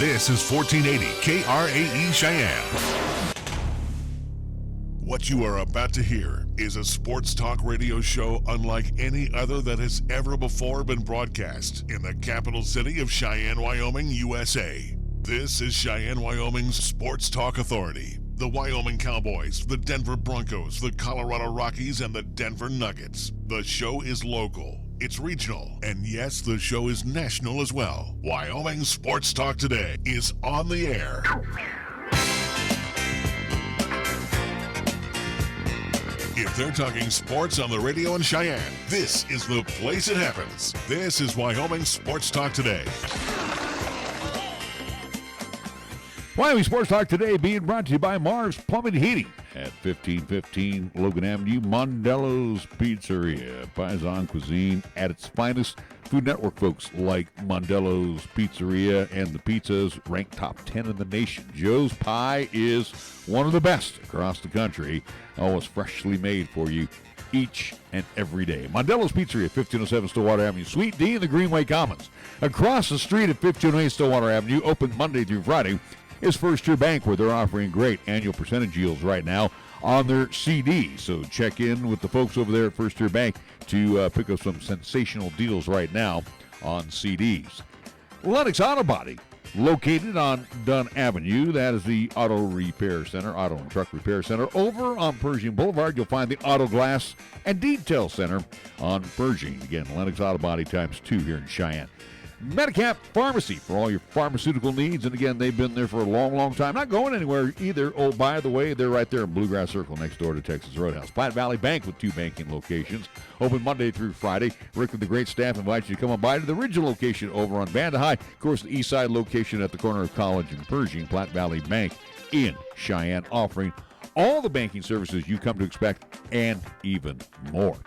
This is 1480 KRAE Cheyenne. What you are about to hear is a sports talk radio show unlike any other that has ever before been broadcast in the capital city of Cheyenne, Wyoming, USA. This is Cheyenne, Wyoming's Sports Talk Authority. The Wyoming Cowboys, the Denver Broncos, the Colorado Rockies, and the Denver Nuggets. The show is local, it's regional, and yes, the show is national as well. Wyoming Sports Talk Today is on the air. If they're talking sports on the radio in Cheyenne, this is the place it happens. This is Wyoming Sports Talk Today. Wyoming Sports Talk Today being brought to you by Mars Plumbing and Heating at 1515 Logan Avenue, Mondello's Pizzeria. Paisan cuisine at its finest. Food Network folks like Mondello's Pizzeria and the pizzas ranked top 10 in the nation. Joe's Pie is one of the best across the country. Always freshly made for you each and every day. Mondello's Pizzeria, 1507 Stillwater Avenue, Suite D in the Greenway Commons. Across the street at 1508 Stillwater Avenue, open Monday through Friday, is First Year Bank, where they're offering great annual percentage yields right now on their CDs. So check in with the folks over there at First Year Bank to pick up some sensational deals right now on CDs. Lennox Auto Body, located on Dunn Avenue. That is the auto repair center, auto and truck repair center. Over on Pershing Boulevard, you'll find the Auto Glass and Detail Center on Pershing. Again, Lennox Auto Body times 2 here in Cheyenne. Medicap Pharmacy for all your pharmaceutical needs. And again, they've been there for a long, long time. Not going anywhere either. Oh, by the way, they're right there in Bluegrass Circle next door to Texas Roadhouse. Platte Valley Bank with 2 banking locations. Open Monday through Friday. Rick and the great staff invite you to come on by to the original location over on Banda High. Of course, the east side location at the corner of College and Pershing. Platte Valley Bank in Cheyenne, offering all the banking services you come to expect and even more.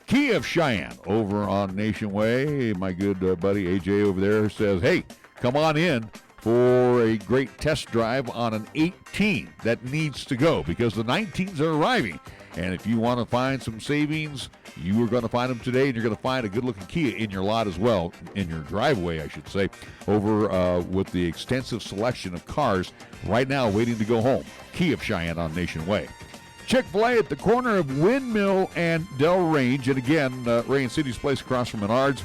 Key of Cheyenne over on Nation Way. My good buddy AJ over there says, hey, come on in for a great test drive on an 18 that needs to go because the 19s are arriving. And if you want to find some savings, you are going to find them today, and you're going to find a good-looking Kia in your lot as well, in your driveway, I should say, over with the extensive selection of cars right now waiting to go home. Key of Cheyenne on Nation Way. Chick-fil-A at the corner of Windmill and Del Range. And again, Ray and City's Place across from Menards.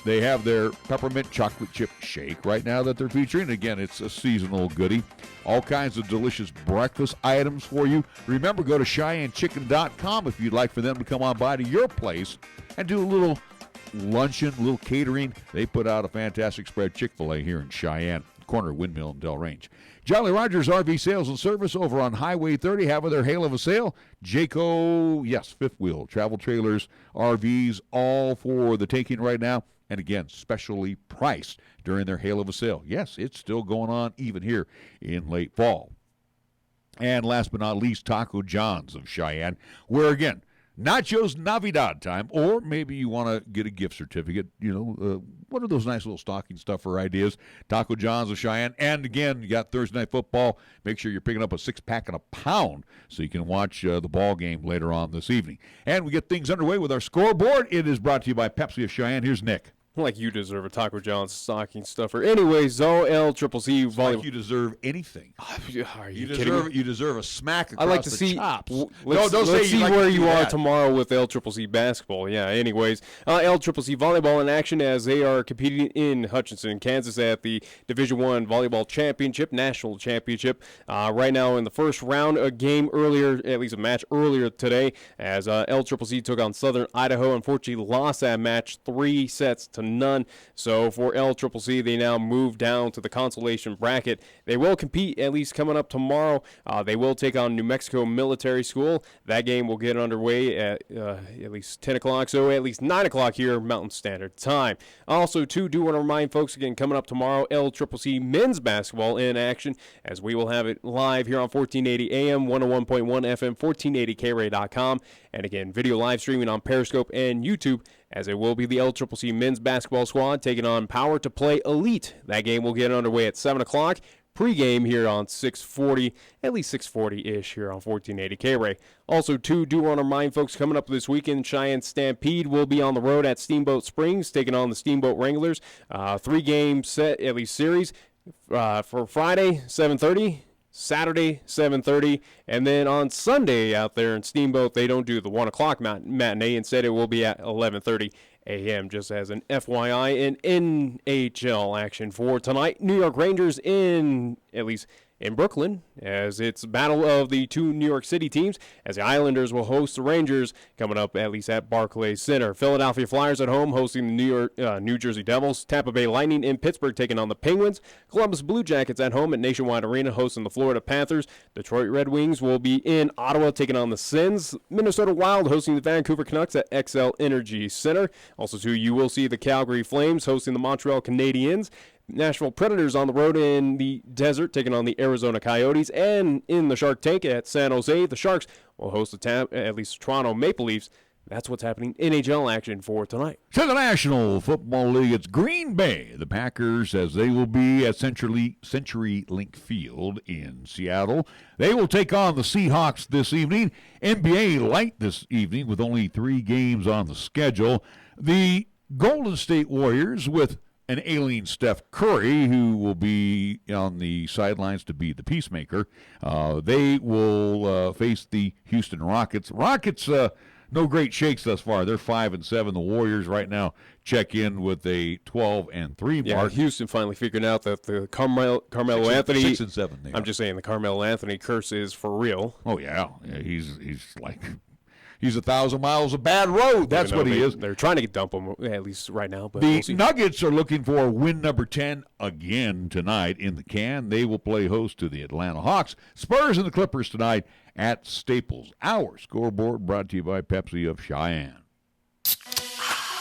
They have their peppermint chocolate chip shake right now that they're featuring. Again, it's a seasonal goodie. All kinds of delicious breakfast items for you. Remember, go to CheyenneChicken.com if you'd like for them to come on by to your place and do a little luncheon, a little catering. They put out a fantastic spread. Chick-fil-A here in Cheyenne, corner of Windmill and Del Range. Jolly Rogers RV Sales and Service over on Highway 30 having their hail of a sale. Jayco, yes, fifth wheel, travel trailers, RVs, all for the taking right now. And again, specially priced during their hail of a sale. Yes, it's still going on even here in late fall. And last but not least, Taco John's of Cheyenne, where again, Nachos Navidad time, or maybe you want to get a gift certificate. You know, what are those nice little stocking stuffer ideas? Taco John's of Cheyenne. And again, you got Thursday Night Football. Make sure you're picking up a 6-pack and a pound so you can watch the ball game later on this evening. And we get things underway with our scoreboard. It is brought to you by Pepsi of Cheyenne. Here's Nick. Like you deserve a Taco John's stocking stuffer. Anyways, LCCC volume. Like you deserve anything. Are you kidding me? You deserve a smack across I like to the see, chops. Let's see where you are tomorrow with LCCC basketball. Yeah, anyways. LCCC volleyball in action as they are competing in Hutchinson, Kansas at the Division I Volleyball Championship, National Championship. Right now in the first round, a game earlier, at least a match earlier today, as LCCC took on Southern Idaho. Unfortunately, lost that match 3-0. So for LCCC, they now move down to the consolation bracket. They will compete, at least coming up tomorrow. They will take on New Mexico Military School. That game will get underway at least 10 o'clock, so at least 9 o'clock here, Mountain Standard Time. Also, too, do want to remind folks, again, coming up tomorrow, LCCC men's basketball in action, as we will have it live here on 1480 AM, 101.1 FM, 1480KRAE.com, and again, video live streaming on Periscope and YouTube, as it will be the LCCC men's basketball squad taking on Power to Play Elite. That game will get underway at 7 o'clock. Pre-game here on 640, at least 640-ish here on 1480 KRAE. Also, too, do want to remind folks coming up this weekend, Cheyenne Stampede will be on the road at Steamboat Springs, taking on the Steamboat Wranglers. 3-game set, at least series. For Friday, 7:30. Saturday, 7:30. And then on Sunday out there in Steamboat, they don't do the 1 o'clock matinee. Instead, it will be at 11:30 a.m. just as an FYI. In NHL action for tonight, New York Rangers in Brooklyn, as it's battle of the two New York City teams, as the Islanders will host the Rangers coming up at least at Barclays Center. Philadelphia Flyers at home hosting the New Jersey Devils. Tampa Bay Lightning in Pittsburgh taking on the Penguins. Columbus Blue Jackets at home at Nationwide Arena hosting the Florida Panthers. Detroit Red Wings will be in Ottawa taking on the Sens. Minnesota Wild hosting the Vancouver Canucks at XL Energy Center. Also, too, you will see the Calgary Flames hosting the Montreal Canadiens. Nashville Predators on the road in the desert, taking on the Arizona Coyotes. And in the Shark Tank at San Jose, the Sharks will host the Toronto Maple Leafs. That's what's happening in NHL action for tonight. To the National Football League, it's Green Bay, the Packers, as they will be at CenturyLink Field in Seattle. They will take on the Seahawks this evening. NBA light this evening with only 3 games on the schedule. The Golden State Warriors with an ailing Steph Curry, who will be on the sidelines to be the peacemaker. They will face the Houston Rockets. Rockets, no great shakes thus far. They're 5-7. The Warriors right now check in with a 12-3 mark. Yeah, Houston finally figured out that the Carmelo Anthony 6-7. I'm just saying the Carmelo Anthony curse is for real. Oh yeah, he's like. He's 1,000 miles of bad road. That's what he is. They're trying to dump him, at least right now. But the Nuggets are looking for win number 10 again tonight in the can. They will play host to the Atlanta Hawks. Spurs and the Clippers tonight at Staples. Our scoreboard brought to you by Pepsi of Cheyenne.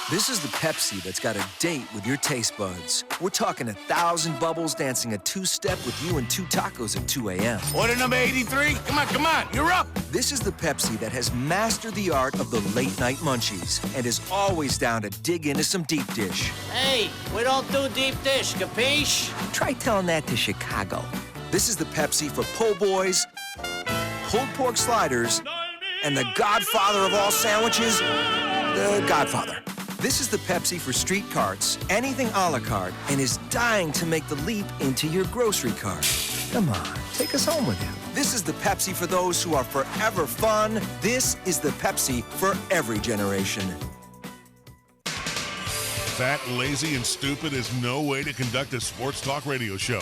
This is the Pepsi that's got a date with your taste buds. We're talking 1,000 bubbles dancing a two-step with you and 2 tacos at 2 a.m. Order number 83. Come on, you're up. This is the Pepsi that has mastered the art of the late-night munchies and is always down to dig into some deep dish. Hey, we don't do deep dish, capiche? Try telling that to Chicago. This is the Pepsi for po' boys, pulled pork sliders, and the godfather of all sandwiches, the Godfather. This is the Pepsi for street carts, anything a la carte, and is dying to make the leap into your grocery cart. Come on, take us home with you. This is the Pepsi for those who are forever fun. This is the Pepsi for every generation. Fat, lazy, and stupid is no way to conduct a sports talk radio show.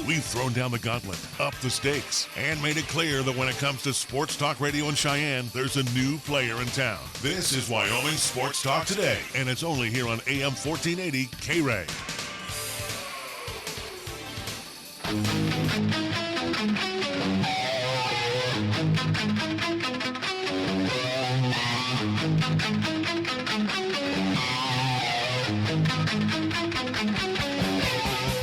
We've thrown down the gauntlet, upped the stakes, and made it clear that when it comes to sports talk radio in Cheyenne, there's a new player in town. This is Wyoming Sports Talk Today, and it's only here on AM 1480 KRAE.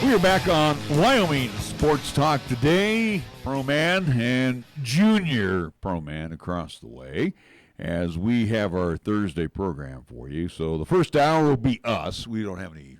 We are back on Wyoming Sports Talk today. Pro Man and Junior Pro Man across the way as we have our Thursday program for you. So the first hour will be us. We don't have any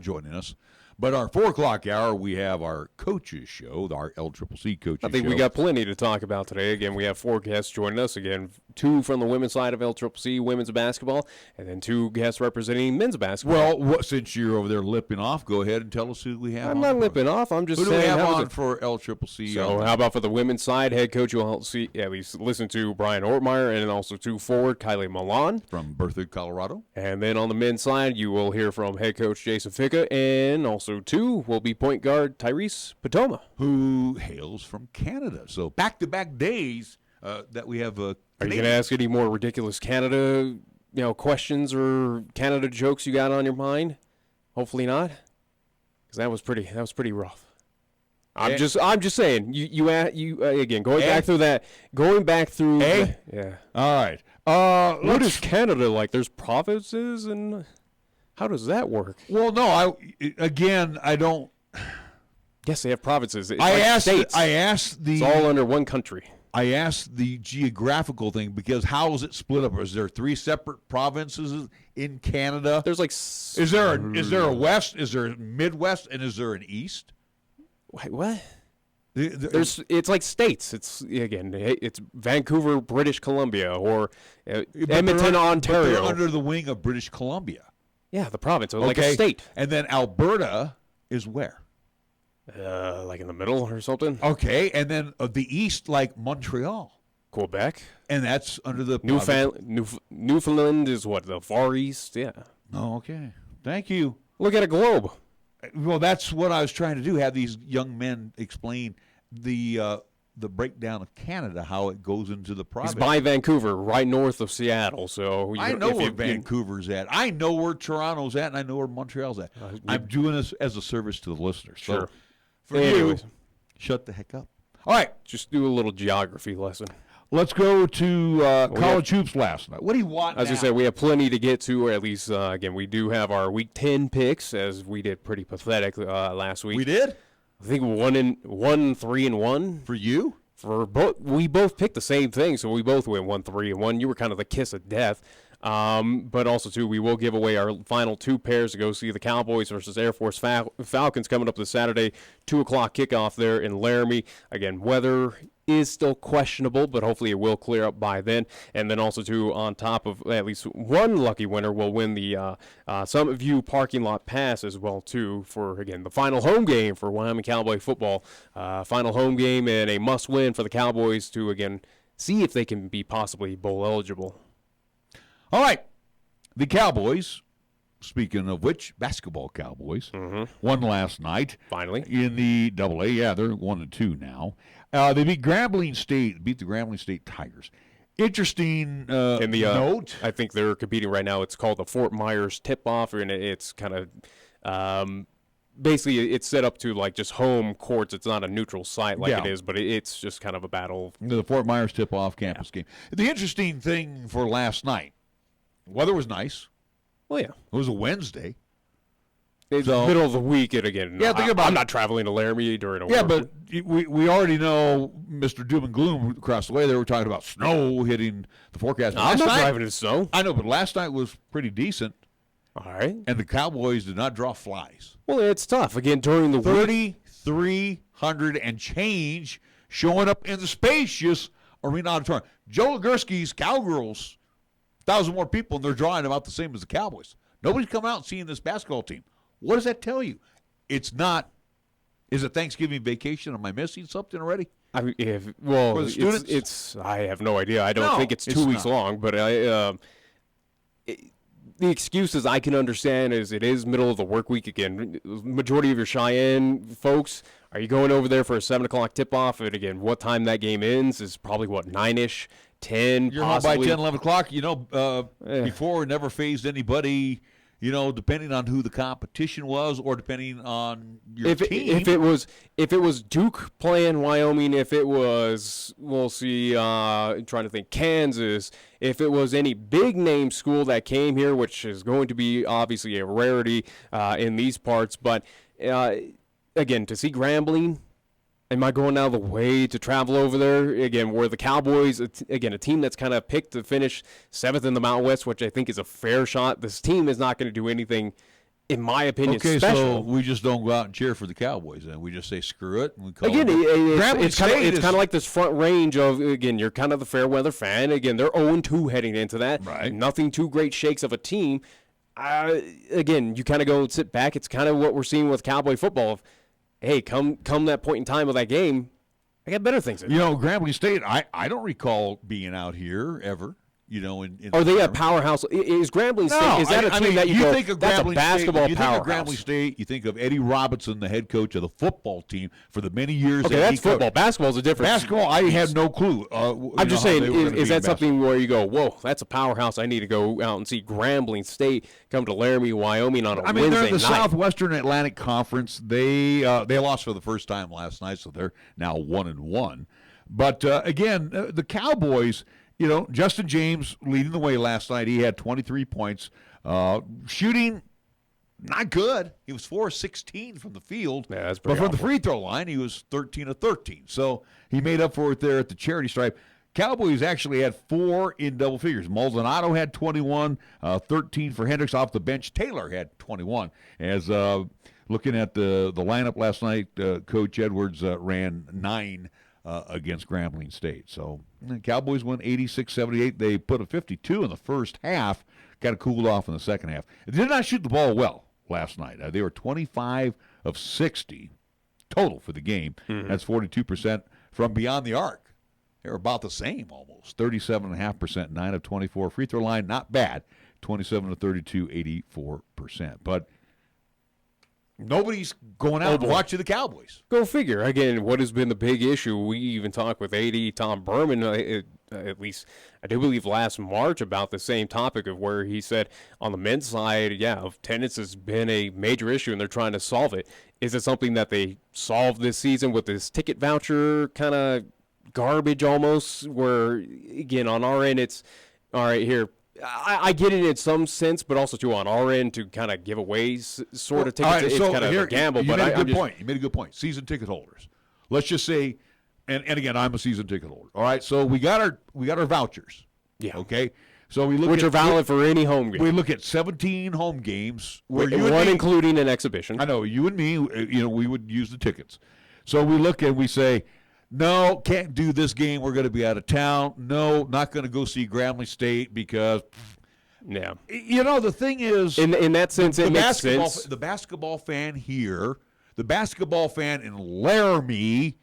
joining us. But our 4 o'clock hour, we have our coaches show, our LCCC coaches show. I think we got plenty to talk about today. Again, we have 4 guests joining us. Again, 2 from the women's side of LCCC, women's basketball, and then 2 guests representing men's basketball. Well, since you're over there lipping off, go ahead and tell us who we have I'm not lipping off. I'm just saying. Who do we have on for LCCC? So how about for the women's side, head coach you'll see, at least listen to Brian Ortmeier, and also to forward Kyleigh Milan. From Berthoud, Colorado. And then on the men's side, you will hear from head coach Jason Ficca, and also 2 will be point guard Tyrese Potoma, who hails from Canada. So back-to-back days that we have. Are you going to ask any more ridiculous Canada, questions or Canada jokes you got on your mind? Hopefully not, because that was pretty rough. I'm just saying. You again going back through that. Yeah. All right. What is Canada like? There's provinces and. How does that work? Well, no, I don't. Yes, they have provinces. It's states. It's all under one country. I asked the geographical thing because how is it split up? Is there 3 separate provinces in Canada? There's is there a west? Is there a Midwest? And is there an east? Wait, what? It's like states. It's Vancouver, British Columbia, or Edmonton, Ontario. But they're under the wing of British Columbia. Yeah, the province, like a state. And then Alberta is where? Like in the middle or something. Okay, and then the east, like Montreal. Quebec. And that's under the Newfoundland is what, the far east? Yeah. Oh, okay. Thank you. Look at a globe. Well, that's what I was trying to do, have these young men explain the breakdown of Canada, how it goes into the province. It's by Vancouver, right north of Seattle. So I know where Vancouver's at. I know where Toronto's at, and I know where Montreal's at. I'm doing this as a service to the listeners. Sure. So for you, shut the heck up. All right. Just do a little geography lesson. Let's go to college hoops last night. What do you want As now? I said, we have plenty to get to, or at least, again, we do have our Week 10 picks, as we did pretty pathetic last week. We did? I think 1-3-1. For you? For both, we both picked the same thing, so we both went 1-3-1. You were kind of the kiss of death. But also, too, we will give away our final two pairs to go see the Cowboys versus Air Force Falcons coming up this Saturday, 2 o'clock kickoff there in Laramie. Again, weather is still questionable, but hopefully it will clear up by then. And then also, too, on top of at least one lucky winner will win the Summit View parking lot pass as well, too, for, again, the final home game for Wyoming Cowboy football. Final home game and a must-win for the Cowboys to, again, see if they can be possibly bowl eligible. All right. The Cowboys, speaking of which, basketball Cowboys, won last night. Finally. In the AA. Yeah, they're 1-2 now. They beat the Grambling State Tigers. Interesting note. I think they're competing right now. It's called the Fort Myers Tip-Off, and it's kind of basically it's set up to like just home courts. It's not a neutral site like it is, but it's just kind of a battle. The Fort Myers Tip-Off campus game. The interesting thing for last night, weather was nice. Well, yeah. It was a Wednesday. It's middle of the week, and again, I'm not traveling to Laramie during a Yeah, but we already know Mr. Doom and Gloom across the way. They were talking about snow hitting the forecast. I'm not driving in snow. I know, but last night was pretty decent. All right. And the Cowboys did not draw flies. Well, it's tough. Again, during the week. 3,300 and change showing up in the spacious arena auditorium. Joe Legursky's Cowgirls, 1,000 more people, and they're drawing about the same as the Cowboys. Nobody's coming out and seeing this basketball team. What does that tell you? It's not. Is it Thanksgiving vacation? Am I missing something already? I mean, for the students? it's. I have no idea. I don't think it's 2 weeks long, but the excuses I can understand is it is middle of the work week again. Majority of your Cheyenne folks, are you going over there for a 7 o'clock tip-off? And again, what time that game ends is probably, 9-ish, 10, You're possibly. home by 10, 11 o'clock. Before, never phased anybody, depending on who the competition was or depending on your team. If it was Duke playing Wyoming, if it was, we'll see, I'm trying to think, Kansas, if it was any big-name school that came here, which is going to be obviously a rarity in these parts, but again, to see Grambling, am I going out of the way to travel over there? Again, where the Cowboys, a team that's kind of picked to finish 7th in the Mountain West, which I think is a fair shot. This team is not going to do anything, in my opinion, special. Okay, so we just don't go out and cheer for the Cowboys, and we just say screw it. And we call it's kind of like this front range of, again, you're kind of the fair weather fan. Again, they're 0-2 heading into that. Right. Nothing too great shakes of a team. Again, you kind of go and sit back. It's kind of what we're seeing with Cowboy football. Hey, come that point in time of that game, I got better things to do. Grambling State, I don't recall being out here ever. Are they a powerhouse? Is Grambling State? Is that a team that you think of that's a basketball State, powerhouse? You think of Grambling State, you think of Eddie Robinson, the head coach of the football team for the many years. Okay, that's football. Basketball's a different. Basketball, I had no clue. I'm just saying, is that something where you go, whoa, that's a powerhouse? I need to go out and see Grambling State come to Laramie, Wyoming on a Wednesday night. They're in the Southwestern Atlantic Conference. They lost for the first time last night, so they're now 1-1. But again, the Cowboys. Justin James leading the way last night. He had 23 points. Shooting, not good. He was 4-16 from the field. Yeah, that's pretty But from awful. the free throw line, he was 13-13. So he made up for it there at the charity stripe. Cowboys actually had 4 in double figures. Maldonado had 21, 13 for Hendricks off the bench. Taylor had 21. As looking at the lineup last night, Coach Edwards ran 9 against Grambling State. So the Cowboys won 86-78. They put a 52 in the first half, kind of cooled off in the second half. They did not shoot the ball well last night. They were 25 of 60 total for the game. That's 42% from beyond the arc. They're about the same almost. 37.5%, 9 of 24. Free throw line, not bad. 27 to 32, 84%. But nobody's going out and watching the Cowboys. Go figure. Again, what has been the big issue? We even talked with AD Tom Berman, at least I do believe last March, about the same topic of where he said on the men's side, attendance has been a major issue and they're trying to solve it. Is it something that they solved this season with this ticket voucher kind of garbage almost, where, again, on our end, it's, all right, here, I get it in some sense, but also, too, on our end, to kind of give away sort of tickets, it's kind of a gamble. You made a good point. Season ticket holders. Let's just say, and again, I'm a season ticket holder. All right, so we got our vouchers. Yeah. Okay. So we look which are valid for any home game. We look at 17 home games, one including an exhibition. I know you and me. We would use the tickets. So we look and we say, no, can't do this game. We're going to be out of town. No, not going to go see Grambling State because, the thing is, in that sense, it makes sense. The basketball fan here, the basketball fan in Laramie,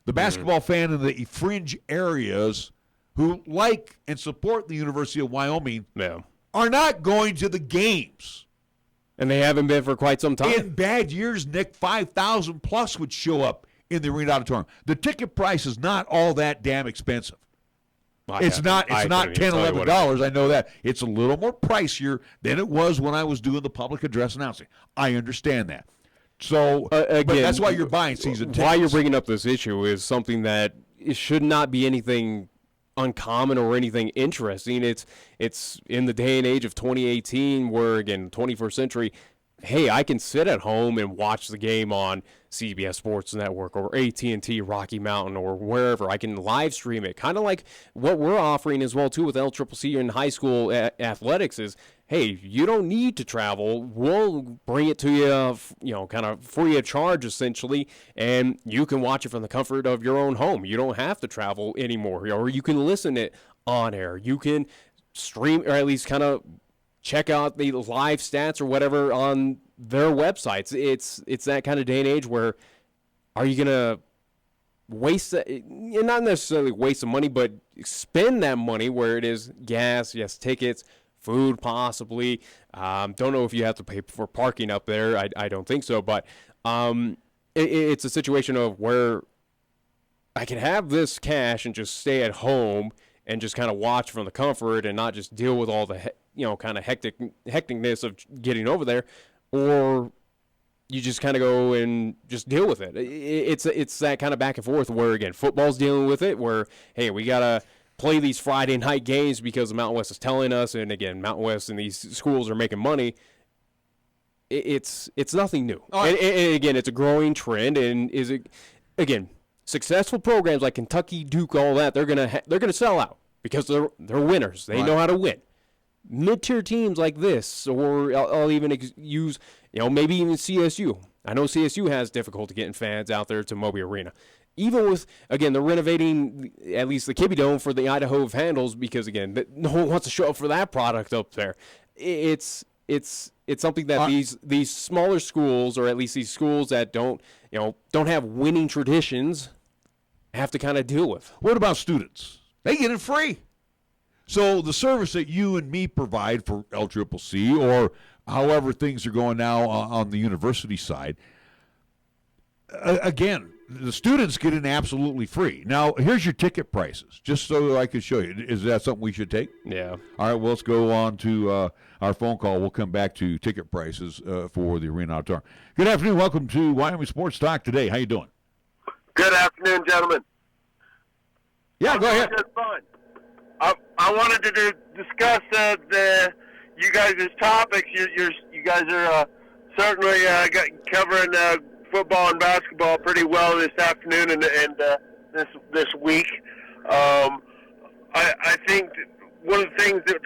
the basketball fan in the fringe areas who like and support the University of Wyoming are not going to the games. And they haven't been for quite some time. In bad years, Nick, 5,000 plus would show up in the arena auditorium. The ticket price is not all that damn expensive. It's not $10, $11. I know that. It's a little more pricier than it was when I was doing the public address announcing. I understand that. So, again, but that's why you're buying season tickets. Why you're bringing up this issue is something that it should not be anything uncommon or anything interesting. It's in the day and age of 2018 where, again, 21st century, hey, I can sit at home and watch the game on CBS Sports Network or AT&T Rocky Mountain or wherever. I can live stream it. Kind of like what we're offering as well, too, with LCCC in high school athletics is, hey, you don't need to travel. We'll bring it to you, kind of free of charge, essentially, and you can watch it from the comfort of your own home. You don't have to travel anymore, or you can listen it on air. You can stream, or at least kind of check out the live stats or whatever on their websites. It's that kind of day and age where are you going to waste that, not necessarily waste the money, but spend that money where it is gas, yes, tickets, food possibly. Don't know if you have to pay for parking up there. I don't think so, but it's a situation of where I can have this cash and just stay at home and just kind of watch from the comfort and not just deal with all the kind of hecticness of getting over there, or you just kind of go and just deal with it. It's that kind of back and forth where, again, football's dealing with it where, hey, we got to play these Friday night games because the Mountain West is telling us, and again, Mountain West and these schools are making money. It's nothing new. And again, it's a growing trend, and again, successful programs like Kentucky, Duke, all that, they're gonna sell out because they're winners. They know how to win. Mid-tier teams like this, or I'll even use, maybe even CSU. I know CSU has difficulty getting fans out there to Moby Arena. Even with, again, they're renovating at least the Kibbe Dome for the Idaho Vandals because, again, no one wants to show up for that product up there. It's something that these smaller schools, or at least these schools that don't have winning traditions, have to kind of deal with. What about students? They get it free. So the service that you and me provide for LCCC, or however things are going now on the university side, again, the students get in absolutely free. Now, here's your ticket prices, just so I can show you. Is that something we should take? Yeah. All right, well, let's go on to our phone call. We'll come back to ticket prices for the arena auditorium. Good afternoon. Welcome to Wyoming Sports Talk today. How you doing? Good afternoon, gentlemen. Yeah, go ahead. Just fine. I wanted to discuss you guys' topics. You guys are certainly covering football and basketball pretty well this afternoon and this week. I think one of the things that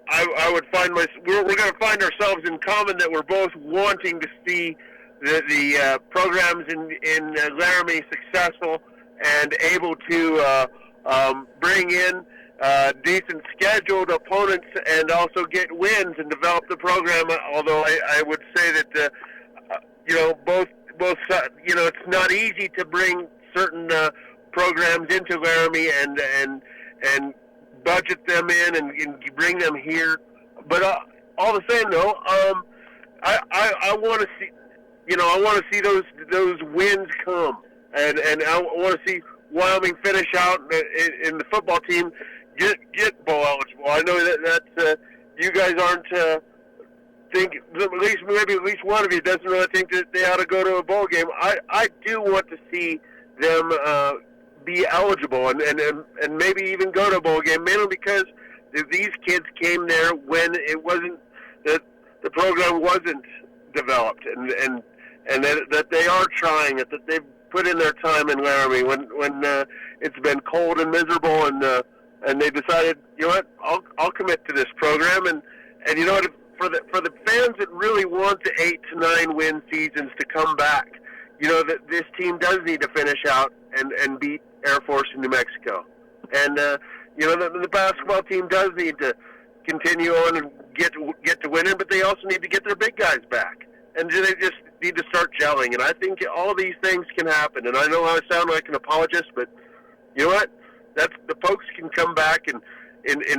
I would find we're going to find ourselves in common, that we're both wanting to see the programs in Laramie successful and able to bring in decent scheduled opponents and also get wins and develop the program. Although I would say that both it's not easy to bring certain programs into Laramie and budget them in and bring them here. But all the same, though, I want to see, I want to see those wins come, and I want to see Wyoming finish out in the football team get bowl eligible. I know that you guys aren't think at least one of you doesn't really think that they ought to go to a bowl game. I do want to see them be eligible and maybe even go to a bowl game, mainly because these kids came there when it wasn't the program wasn't developed, and that they are trying it, that they've put in their time in Laramie when it's been cold and miserable, and they decided, I'll commit to this program, and for the fans that really want the 8 to 9 win seasons to come back, that this team does need to finish out and beat Air Force in New Mexico, and the basketball team does need to continue on and get to winning, but they also need to get their big guys back, and they just need to start gelling. And I think all these things can happen. And I know I sound like an apologist, but you know what? That's the Pokes can come back in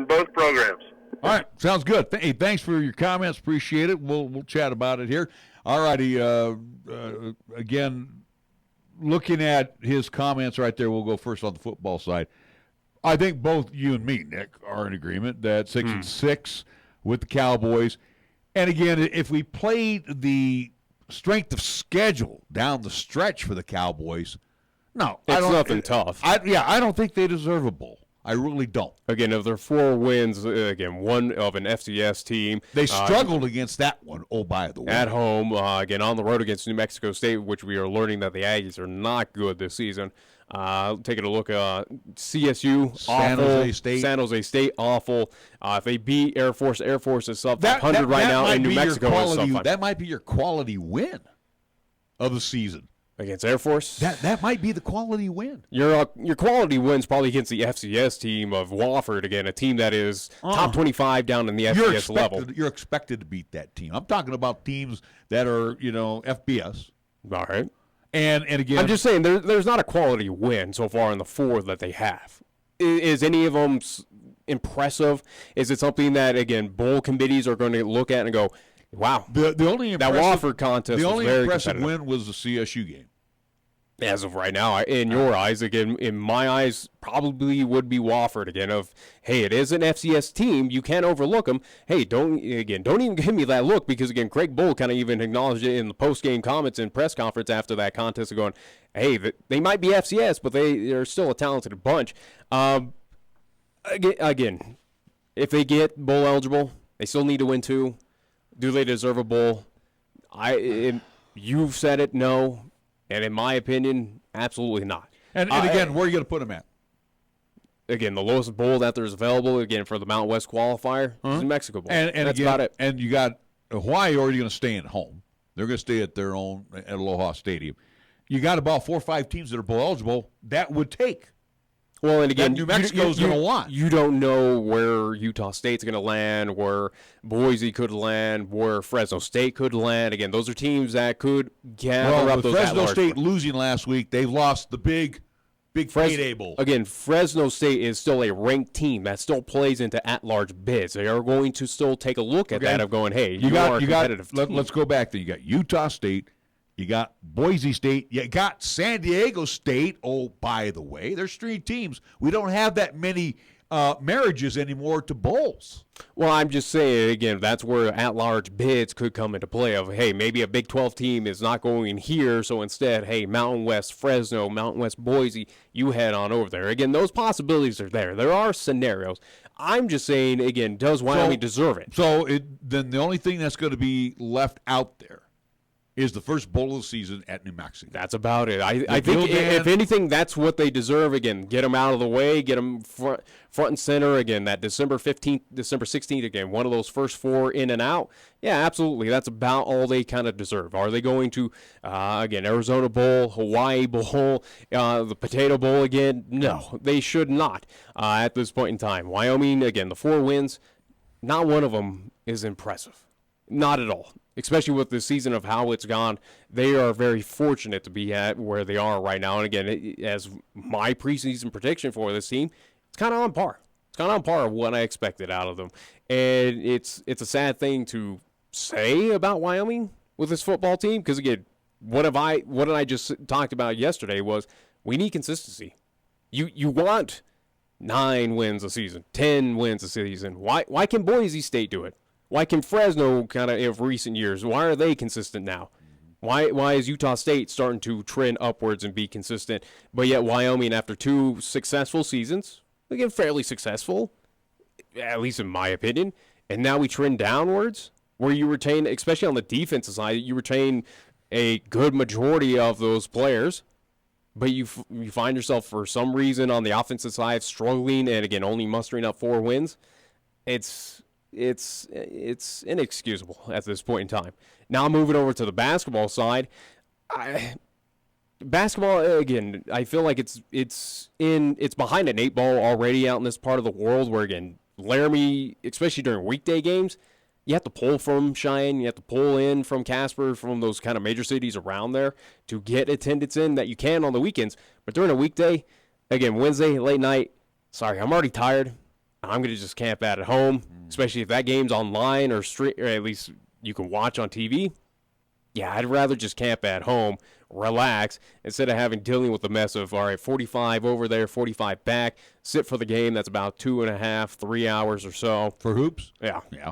both programs. All right, sounds good. Hey, thanks for your comments. Appreciate it. We'll chat about it here. All righty. Again, looking at his comments right there, we'll go first on the football side. I think both you and me, Nick, are in agreement that 6-6 with the Cowboys. And again, if we played the strength of schedule down the stretch for the Cowboys, no, it's nothing tough. I don't think they deserve a bowl. I really don't. Again, of their 4 wins, one of an FCS team. They struggled against that one, by the way. At home, again, on the road against New Mexico State, which we are learning that the Aggies are not good this season. Taking a look, CSU, San awful. Jose State. San Jose State, awful. If they beat Air Force is sub 500 right now, and New Mexico is sub 500. That might be your quality win of the season. Against Air Force? That might be the quality win. Your quality win's probably against the FCS team of Wofford, again, a team that is top 25 down in the FCS level. You're expected to beat that team. I'm talking about teams that are, FBS. All right. And again, I'm just saying there's not a quality win so far in the 4 that they have. Is any of them impressive? Is it something that, again, bowl committees are going to look at and go, wow, the only that Wofford contest the was only very impressive win was the CSU game. As of right now, in your eyes, again, in my eyes, probably would be Wofford again. It is an FCS team, you can't overlook them. Hey, don't even give me that look, because again, Craig Bull kind of even acknowledged it in the post game comments and press conference after that contest, of going, hey, they might be FCS, but they're still a talented bunch. Again, if they get bowl eligible, they still need to win 2. Do they deserve a bowl? You've said it, no. And in my opinion, absolutely not. And again, where are you going to put them at? Again, the lowest bowl that there's available, again, for the Mountain West qualifier is the Mexico Bowl. And that's again, about it. And you got Hawaii already going to stay at home. They're going to stay at their own at Aloha Stadium. You got about 4 or 5 teams that are bowl eligible. That would take. Well, and again, New Mexico's going to want. You don't know where Utah State's going to land, where Boise could land, where Fresno State could land. Again, those are teams that could gather up those Fresno State losing last week, they've lost the big payday bowl. Again, Fresno State is still a ranked team that still plays into at-large bids. They are going to still take a look at that of going, hey, you are a competitive team. Let's go back there. You got Utah State. You got Boise State. You got San Diego State. Oh, by the way, there's 3 teams. We don't have that many marriages anymore to bowls. Well, I'm just saying, again, that's where at-large bids could come into play of, hey, maybe a Big 12 team is not going here, so instead, hey, Mountain West Fresno, Mountain West Boise, you head on over there. Again, those possibilities are there. There are scenarios. I'm just saying, again, does Wyoming deserve it? So then the only thing that's going to be left out there is the first bowl of the season at New Mexico. That's about it. I think, if anything, that's what they deserve. Again, get them out of the way, get them front and center. Again, that December 15th, December 16th, again, one of those first 4 in and out. Yeah, absolutely. That's about all they kind of deserve. Are they going to, again, Arizona Bowl, Hawaii Bowl, the Potato Bowl again? No, they should not at this point in time. Wyoming, again, the 4 wins, not one of them is impressive. Not at all. Especially with the season of how it's gone, they are very fortunate to be at where they are right now. And again, as my preseason prediction for this team, it's kind of on par. It's kind of on par of what I expected out of them. And it's a sad thing to say about Wyoming with this football team, because again, what did I just talked about yesterday was we need consistency. You want 9 wins a season, 10 wins a season. Why can Boise State do it? Why can Fresno kind of recent years? Why are they consistent now? Why is Utah State starting to trend upwards and be consistent? But yet Wyoming, after 2 successful seasons, again fairly successful, at least in my opinion, and now we trend downwards, where you retain, especially on the defensive side, you retain a good majority of those players, but you find yourself for some reason on the offensive side struggling, and again only mustering up 4 wins. It's inexcusable at this point in time. Now moving over to the basketball side, basketball again, I feel like it's behind an 8 ball already out in this part of the world, where again Laramie, especially during weekday games, you have to pull from Cheyenne, you have to pull in from Casper, from those kind of major cities around there to get attendance in that you can on the weekends. But during a weekday, again, Wednesday, late night, sorry, I'm already tired. I'm going to just camp out at home, especially if that game's online or at least you can watch on TV. Yeah, I'd rather just camp at home, relax, instead of dealing with the mess of, all right, 45 over there, 45 back, sit for the game. That's about 2.5, 3 hours or so. For hoops? Yeah. Yeah.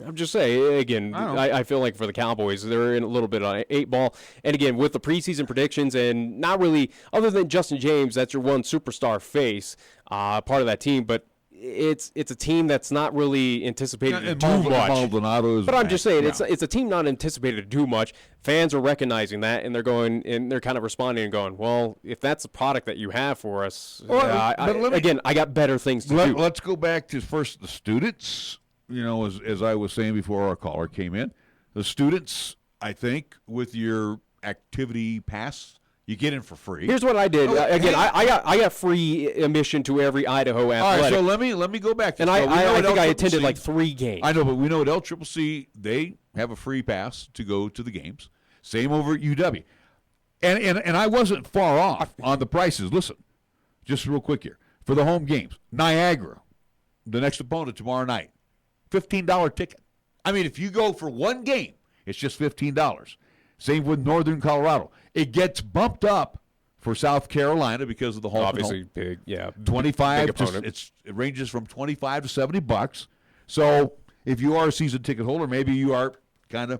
I'm just saying, again, I feel like for the Cowboys, they're in a little bit on an 8 ball. And again, with the preseason predictions and not really, other than Justin James, that's your one superstar face, part of that team, but it's a team that's not really anticipated to do much. Maldonado's but I'm just saying, it's a team not anticipated to do much. Fans are recognizing that, and they're kind of responding and going, well, if that's the product that you have for us, I got better things to do. Let's go back to first the students. As I was saying before our caller came in, the students, I think, with your activity pass, you get in for free. Here's what I did. I got free admission to every Idaho athletic. All right, so let me go back. And I think I attended like 3 games. I know, but we know at LCCC, they have a free pass to go to the games. Same over at UW. And I wasn't far off on the prices. Listen, just real quick here. For the home games, Niagara, the next opponent tomorrow night, $15 ticket. I mean, if you go for one game, it's just $15. Same with Northern Colorado. It gets bumped up for South Carolina because of the home. Obviously, big, yeah. 25. It ranges from $25 to $70. So if you are a season ticket holder, maybe you are kind of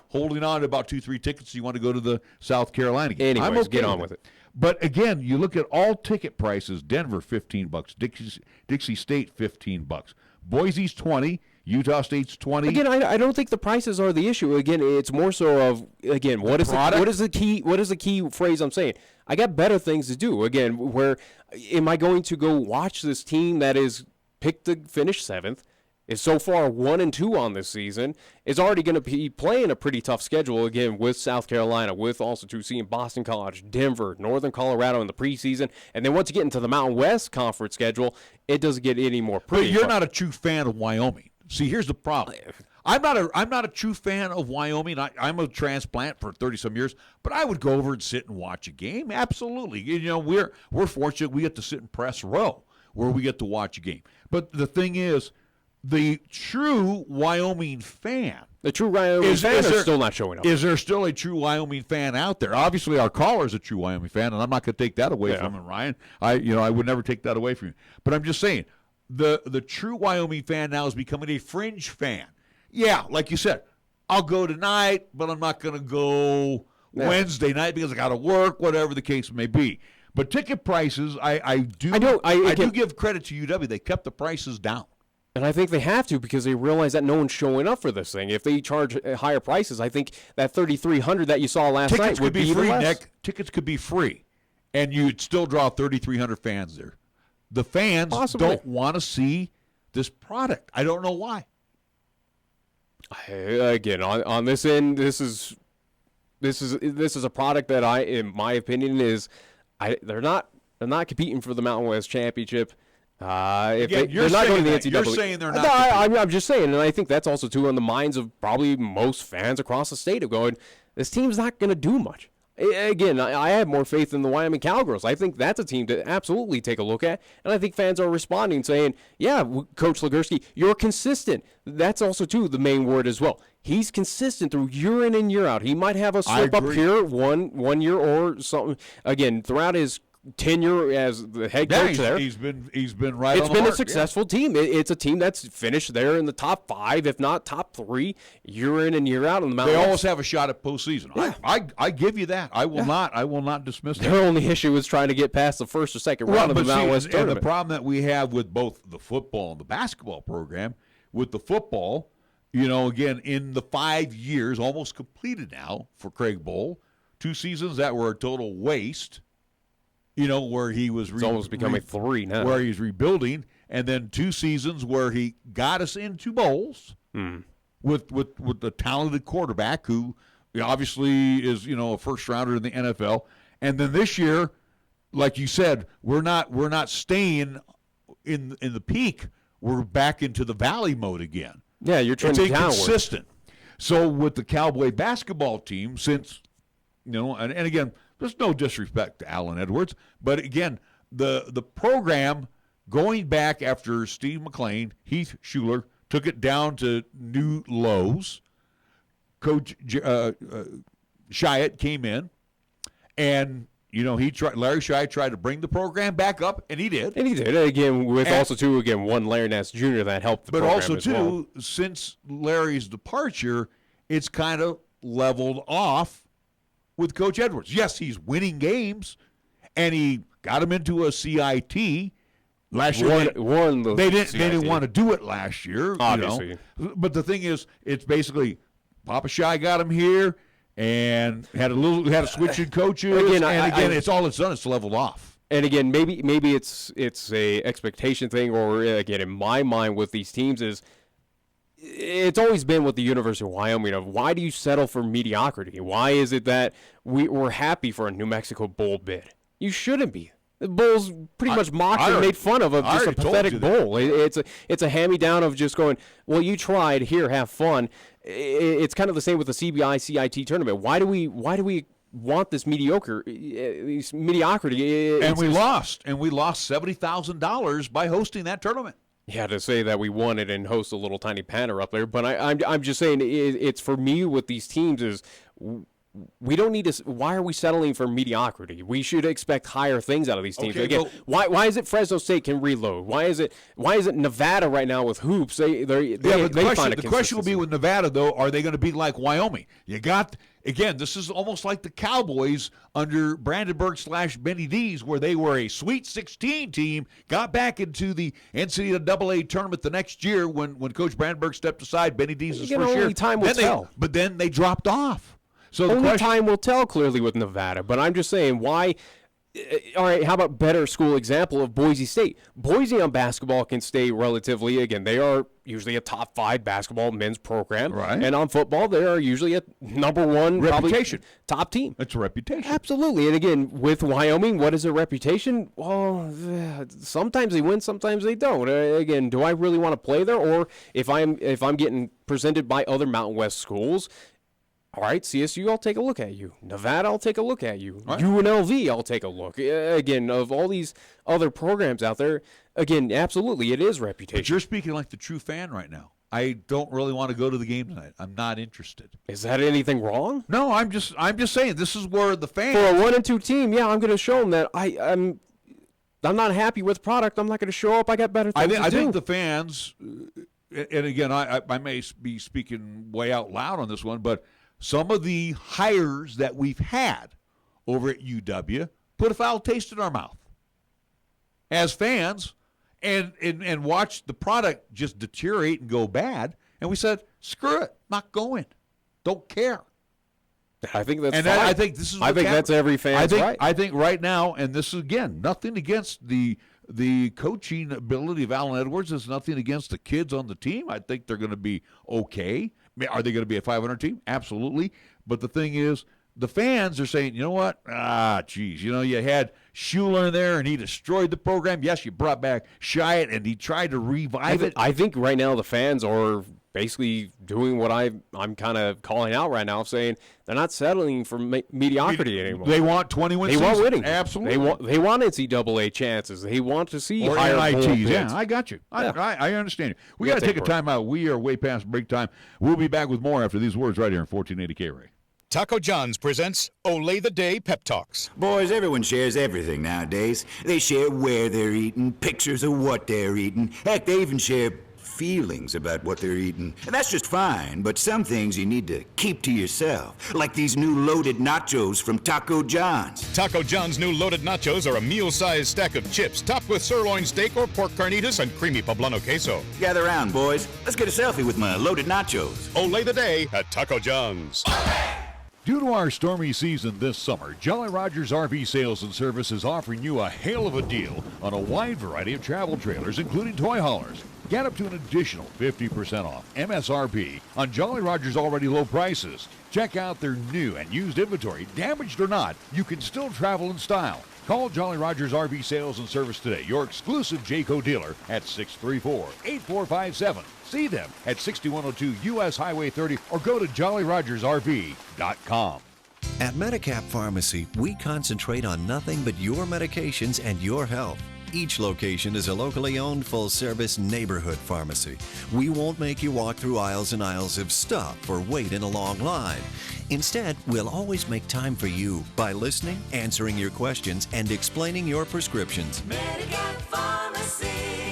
holding on to about 2-3 tickets. You want to go to the South Carolina game. Anyways, get on with it. But again, you look at all ticket prices. Denver $15, Dixie State $15, Boise's $20. Utah State's $20. Again, I don't think the prices are the issue. Again, it's more so of, again, what is the key phrase I'm saying? I got better things to do. Again, where am I going to go watch this team that is picked to finish 7th, is so far 1-2 on this season, is already going to be playing a pretty tough schedule, again, with South Carolina, with also seeing Boston College, Denver, Northern Colorado in the preseason, and then once you get into the Mountain West Conference schedule, it doesn't get any more pretty. But you're not a true fan of Wyoming. See, here's the problem. I'm not a true fan of Wyoming. I'm a transplant for 30-some years, but I would go over and sit and watch a game. Absolutely. We're fortunate we get to sit in press row where we get to watch a game. But the thing is, the true Wyoming fan. The true Wyoming fan is still not showing up. Is there still a true Wyoming fan out there? Obviously, our caller is a true Wyoming fan, and I'm not going to take that away from him, Ryan. I would never take that away from you. But I'm just saying, the true Wyoming fan now is becoming a fringe fan. Yeah, like you said, I'll go tonight, but I'm not going to go Wednesday night because I got to work, whatever the case may be. But ticket prices, I do give credit to UW. They kept the prices down. And I think they have to because they realize that no one's showing up for this thing. If they charge higher prices, I think that $3,300 that you saw last night would be free, less. Nick. Tickets could be free, and you'd still draw 3,300 fans there. The fans don't want to see this product. I don't know why. Again, on this end, this is a product that in my opinion, they're not competing for the Mountain West Championship. If Again, they're not going to the NCAA. You're saying they're not. No, I'm just saying, and I think that's also too on the minds of probably most fans across the state of going, this team's not going to do much. Again, I have more faith in the Wyoming Cowgirls. I think that's a team to absolutely take a look at, and I think fans are responding, saying, yeah, Coach Legursky, you're consistent. That's also, too, the main word as well. He's consistent through year in and year out. He might have a slip up here one year or something. Again, throughout his tenure as the head coach there. He's been right It's on the been mark. a successful team. It's a team that's finished there in the top 5, if not top 3, year in and year out on the Mountain They West. always have a shot at postseason. Yeah. I give you that. I will not dismiss that. Their only issue is trying to get past the first or second round of the Mountain West tournament. And the problem that we have with both the football and the basketball program, with the football, again, in the 5 years, almost completed now for Craig Bowl, 2 seasons that were a total waste. Where he was it's almost becoming 3 now. Where he's rebuilding, and then 2 seasons where he got us into bowls with the talented quarterback who obviously is a first rounder in the NFL, and then this year, like you said, we're not staying in the peak. We're back into the valley mode again. Yeah, you're trending it's downward. inconsistent. So with the Cowboy basketball team, since and again. There's no disrespect to Alan Edwards, but again, the program going back after Steve McLean, Heath Schuler took it down to new lows. Coach Shiat came in, and Larry Shiat tried to bring the program back up, and he did. And he did again with one Larry Nance Jr. that helped the program also as well. Since Larry's departure, it's kind of leveled off with Coach Edwards. Yes, he's winning games, and he got him into a CIT last year. They didn't want to do it last year, obviously. But the thing is, it's basically Papa Shy got him here and had a switch in coaches. It's all it's done is leveled off. And again, maybe it's a expectation thing, or again, in my mind with these teams is. It's always been with the University of Wyoming of why do you settle for mediocrity? Why is it that we're happy for a New Mexico Bowl bid? You shouldn't be. The Bulls pretty much mocked and made fun of just a pathetic bowl. It's a hand-me-down of just going, well, you tried, here, have fun. It's kind of the same with the CBI CIT tournament. Why do we want this mediocrity? And we lost $70,000 by hosting that tournament. Yeah, to say that we won it and host a little tiny panel up there, but I'm just saying it's for me with these teams is we don't need to. Why are we settling for mediocrity? We should expect higher things out of these teams. Again, why is it Fresno State can reload? Why is it Nevada right now with hoops? The question will be with Nevada though. Are they going to be like Wyoming? Again, this is almost like the Cowboys under Brandenburg/Benny D's, where they were a Sweet 16 team, got back into the NCAA tournament the next year when Coach Brandenburg stepped aside. Benny D's' first year. Time will tell. But then they dropped off. So only time will tell clearly with Nevada. But I'm just saying why. All right, how about better school example of Boise State? Boise on basketball can stay relatively, again, they are usually a top 5 basketball men's program. Right. And on football, they are usually a number 1 reputation. Top team. It's a reputation. Absolutely. And again, with Wyoming, what is a reputation? Well, sometimes they win, sometimes they don't. Again, do I really want to play there? Or if I'm getting presented by other Mountain West schools, all right, CSU, I'll take a look at you. Nevada, I'll take a look at you. Right. UNLV, I'll take a look. Again, of all these other programs out there, again, absolutely, it is reputation. But you're speaking like the true fan right now. I don't really want to go to the game tonight. I'm not interested. Is that anything wrong? No, I'm just saying this is where the fans. For a 1 and 2 team, yeah, I'm going to show them that I'm not happy with the product. I'm not going to show up. I got better things to do. I think the fans, and again, I may be speaking way out loud on this one, but some of the hires that we've had over at UW put a foul taste in our mouth as fans and watched the product just deteriorate and go bad. And we said, screw it, not going. Don't care. I think that's fine. I think this is. I think that's every fan's right. I think right now, and this is again nothing against the coaching ability of Alan Edwards. It's nothing against the kids on the team. I think they're going to be okay. Are they going to be a 500 team? Absolutely. But the thing is, the fans are saying, you know what? Geez, you had Schuler in there, and he destroyed the program. Yes, you brought back Shiat, and he tried to revive it. I think right now the fans are basically doing what I'm kind of calling out right now, saying they're not settling for mediocrity anymore. They want 20 seasons. Want winning. Absolutely. They want NCAA chances. They want to see or higher NITs. bids. Yeah, I got you. Yeah. I understand you. We got to take a time out. We are way past break time. We'll be back with more after these words right here in 1480 KRAE. Taco John's presents Olay the Day Pep Talks. Boys, everyone shares everything nowadays. They share where they're eating, pictures of what they're eating. Heck, they even share feelings about what they're eating. And that's just fine, but some things you need to keep to yourself. Like these new loaded nachos from Taco John's. Taco John's new loaded nachos are a meal-sized stack of chips topped with sirloin steak or pork carnitas and creamy poblano queso. Gather around, boys. Let's get a selfie with my loaded nachos. Olay the Day at Taco John's. Due to our stormy season this summer, Jolly Rogers RV Sales and Service is offering you a hail of a deal on a wide variety of travel trailers, including toy haulers. Get up to an additional 50% off MSRP on Jolly Rogers' already low prices. Check out their new and used inventory. Damaged or not, you can still travel in style. Call Jolly Rogers RV Sales and Service today, your exclusive Jayco dealer at 634-8457. See them at 6102 U.S. Highway 30 or go to jollyrogersrv.com. At Medicap Pharmacy, we concentrate on nothing but your medications and your health. Each location is a locally owned full-service neighborhood pharmacy. We won't make you walk through aisles and aisles of stuff or wait in a long line. Instead, we'll always make time for you by listening, answering your questions, and explaining your prescriptions. Medicap Pharmacy.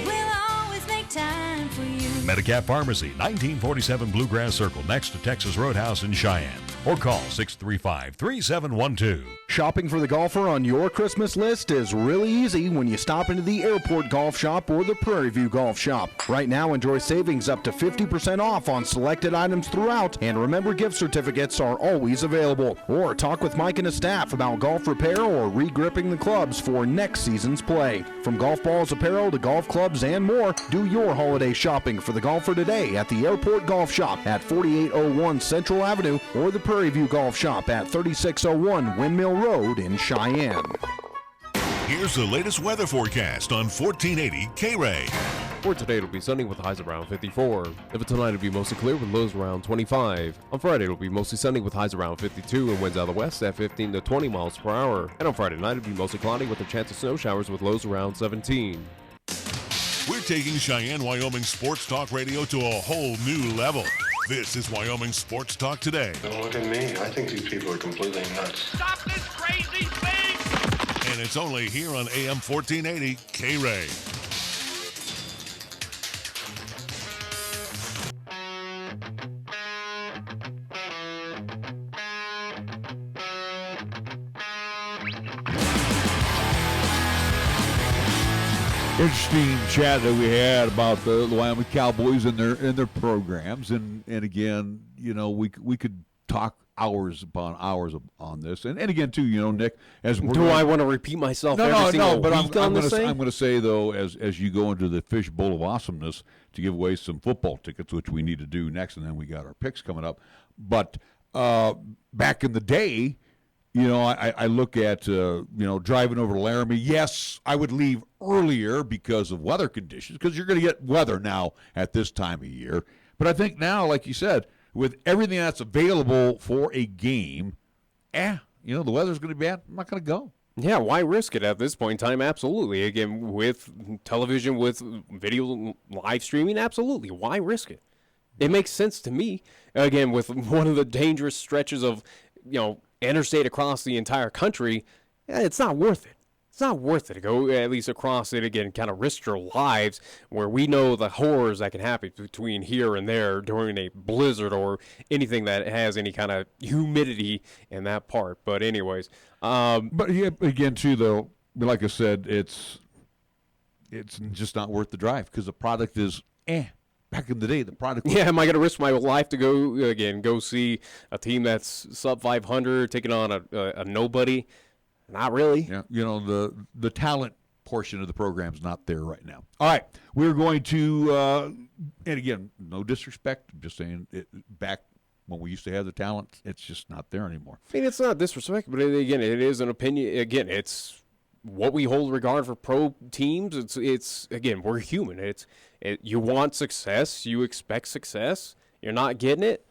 We'll always make time for you. Medicap Pharmacy, 1947 Bluegrass Circle, next to Texas Roadhouse in Cheyenne. Or call 635-3712. Shopping for the golfer on your Christmas list is really easy when you stop into the Airport Golf Shop or the Prairie View Golf Shop. Right now, enjoy savings up to 50% off on selected items throughout, and remember, gift certificates are always available. Or talk with Mike and his staff about golf repair or re-gripping the clubs for next season's play. From golf balls, apparel to golf clubs and more, do your holiday shopping for the golfer today at the Airport Golf Shop at 4801 Central Avenue or the Prairie View Golf Shop at 3601 Windmill Road in Cheyenne. Here's the latest weather forecast on 1480 KRAE. For today, it'll be sunny with highs around 54. For tonight, it'll be mostly clear with lows around 25. On Friday, it'll be mostly sunny with highs around 52 and winds out of the west at 15 to 20 miles per hour. And on Friday night, it'll be mostly cloudy with a chance of snow showers with lows around 17. We're taking Cheyenne, Wyoming Sports Talk Radio to a whole new level. This is Wyoming Sports Talk Today. Don't look at me. I think these people are completely nuts. Stop this crazy thing! And it's only here on AM 1480 KRAE. Interesting chat that we had about the Wyoming Cowboys and their programs, and again, we could talk hours upon hours on this, and again too, Nick. As I want to repeat myself? But I'm going to say though, as you go into the Fish Bowl of Awesomeness to give away some football tickets, which we need to do next, and then we got our picks coming up. But back in the day, I look at, driving over to Laramie. Yes, I would leave earlier because of weather conditions, because you're going to get weather now at this time of year. But I think now, like you said, with everything that's available for a game, the weather's going to be bad. I'm not going to go. Yeah, why risk it at this point in time? Absolutely. Again, with television, with video live streaming, absolutely. Why risk it? It makes sense to me. Again, with one of the dangerous stretches of, interstate across the entire country, it's not worth it. It's not worth it to go at least across it again, kind of risk your lives where we know the horrors that can happen between here and there during a blizzard or anything that has any kind of humidity in that part. But anyways. But yeah, again, too, though, like I said, it's just not worth the drive because the product is Back in the day, the product was... Yeah, am I going to risk my life to go see a team that's sub 500 taking on a nobody? Not really. Yeah, the talent portion of the program is not there right now. All right, we're going to, and again, no disrespect, I'm just saying, back when we used to have the talent. It's just not there anymore. I mean, it's not disrespect, but again, it is an opinion. Again, it's what we hold regard for pro teams. It's again, we're human. You want success, you expect success. You're not getting it.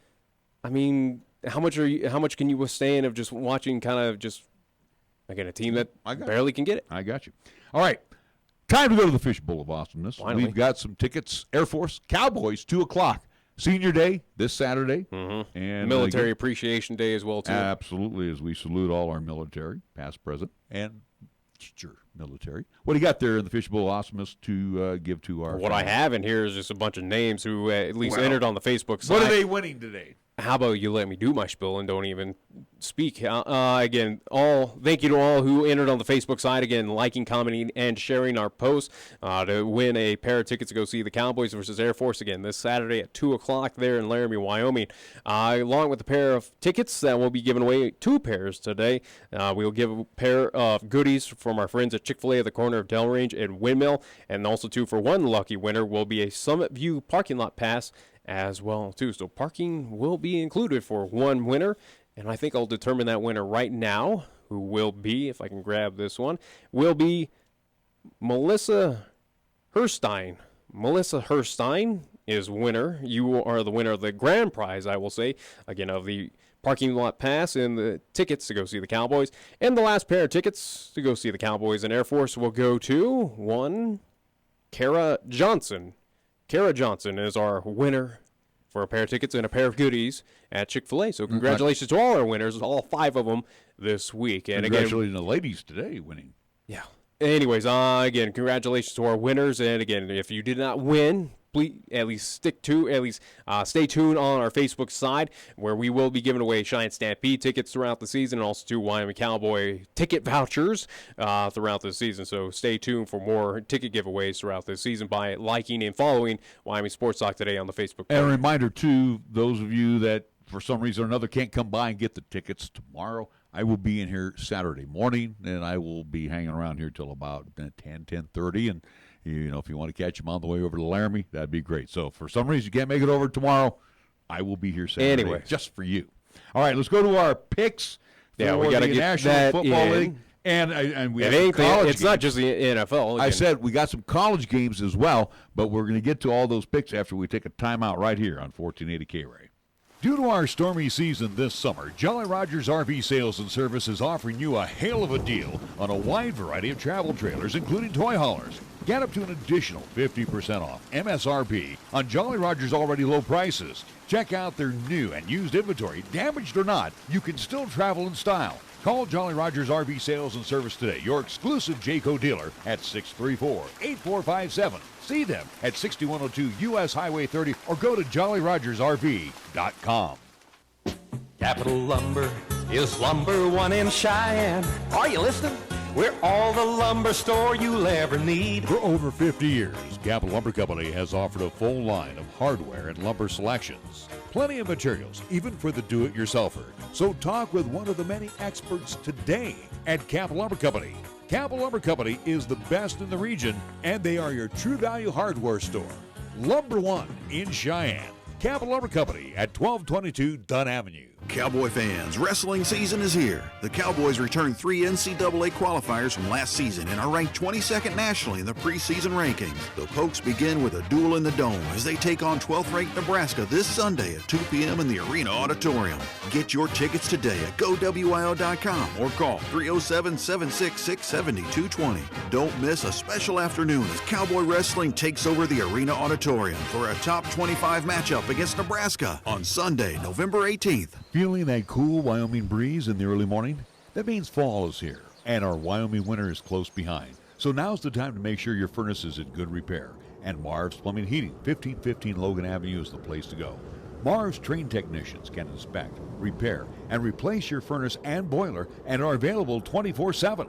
I mean, how much can you withstand of just watching kind of just again a team that barely can get it? I got you. All right. Time to go to the Fish Bowl of Awesomeness. Finally. We've got some tickets. Air Force, Cowboys, 2 o'clock. Senior Day this Saturday. Mm-hmm. And Military Appreciation Day as well, too. Absolutely, as we salute all our military, past, present, and future military. What do you got there in the Fish Bowl of Awesomeness to give to our What fans? I have in here is just a bunch of names who at least entered on the Facebook side. What are they winning today? How about you let me do my spiel and don't even speak? Again, thank you to all who entered on the Facebook side. Again, liking, commenting, and sharing our posts to win a pair of tickets to go see the Cowboys versus Air Force again this Saturday at 2 o'clock there in Laramie, Wyoming. Along with a pair of tickets that will be giving away 2 pairs today. We'll give a pair of goodies from our friends at Chick-fil-A at the corner of Delrange and Windmill. And also, too, for one lucky winner will be a Summit View parking lot pass as well, too. So parking will be included for one winner, and I think I'll determine that winner right now, who will be, if I can grab this one, will be Melissa Herstein. Melissa Herstein is winner. You are the winner of the grand prize, I will say, again, of the parking lot pass and the tickets to go see the Cowboys. And the last pair of tickets to go see the Cowboys and Air Force will go to one Kara Johnson. Kara Johnson is our winner for a pair of tickets and a pair of goodies at Chick-fil-A. So congratulations to all our winners, all 5 of them this week. And congratulations to the ladies today winning. Yeah. Anyways, again, congratulations to our winners. And again, if you did not win, please stay tuned on our Facebook side, where we will be giving away Cheyenne Stampede tickets throughout the season, and also 2 Wyoming Cowboy ticket vouchers throughout the season. So stay tuned for more ticket giveaways throughout the season by liking and following Wyoming Sports Talk today on the Facebook page. And a reminder, too, those of you that for some reason or another can't come by and get the tickets tomorrow, I will be in here Saturday morning, and I will be hanging around here till about 10:30, and if you want to catch them on the way over to Laramie, that'd be great. So for some reason you can't make it over tomorrow, I will be here Saturday just for you. All right, let's go to our picks for we got to the get National that Football in. League. And we have some college games. It's not just the NFL. Again. I said we got some college games as well, but we're going to get to all those picks after we take a timeout right here on 1480 KRAE. Due to our stormy season this summer, Jolly Rogers RV Sales and Service is offering you a hail of a deal on a wide variety of travel trailers, including toy haulers. Get up to an additional 50% off MSRP on Jolly Rogers' already low prices. Check out their new and used inventory. Damaged or not, you can still travel in style. Call Jolly Rogers RV Sales and Service today, your exclusive Jayco dealer, at 634-8457. See them at 6102 U.S. Highway 30 or go to jollyrogersrv.com. Capital Lumber is number 1 in Cheyenne. Are you listening? We're all the lumber store you'll ever need. For over 50 years, Capital Lumber Company has offered a full line of hardware and lumber selections. Plenty of materials, even for the do-it-yourselfer. So talk with one of the many experts today at Capital Lumber Company. Capital Lumber Company is the best in the region, and they are your true value hardware store. Lumber One in Cheyenne. Capital Lumber Company at 1222 Dunn Avenue. Cowboy fans, wrestling season is here. The Cowboys returned 3 NCAA qualifiers from last season and are ranked 22nd nationally in the preseason rankings. The Pokes begin with a duel in the Dome as they take on 12th-ranked Nebraska this Sunday at 2 p.m. in the Arena Auditorium. Get your tickets today at GoWIO.com or call 307-766-7220. Don't miss a special afternoon as Cowboy Wrestling takes over the Arena Auditorium for a top 25 matchup against Nebraska on Sunday, November 18th. Feeling that cool Wyoming breeze in the early morning? That means fall is here, and our Wyoming winter is close behind. So now's the time to make sure your furnace is in good repair. And Marv's Plumbing and Heating, 1515 Logan Avenue is the place to go. Marv's trained technicians can inspect, repair, and replace your furnace and boiler and are available 24/7.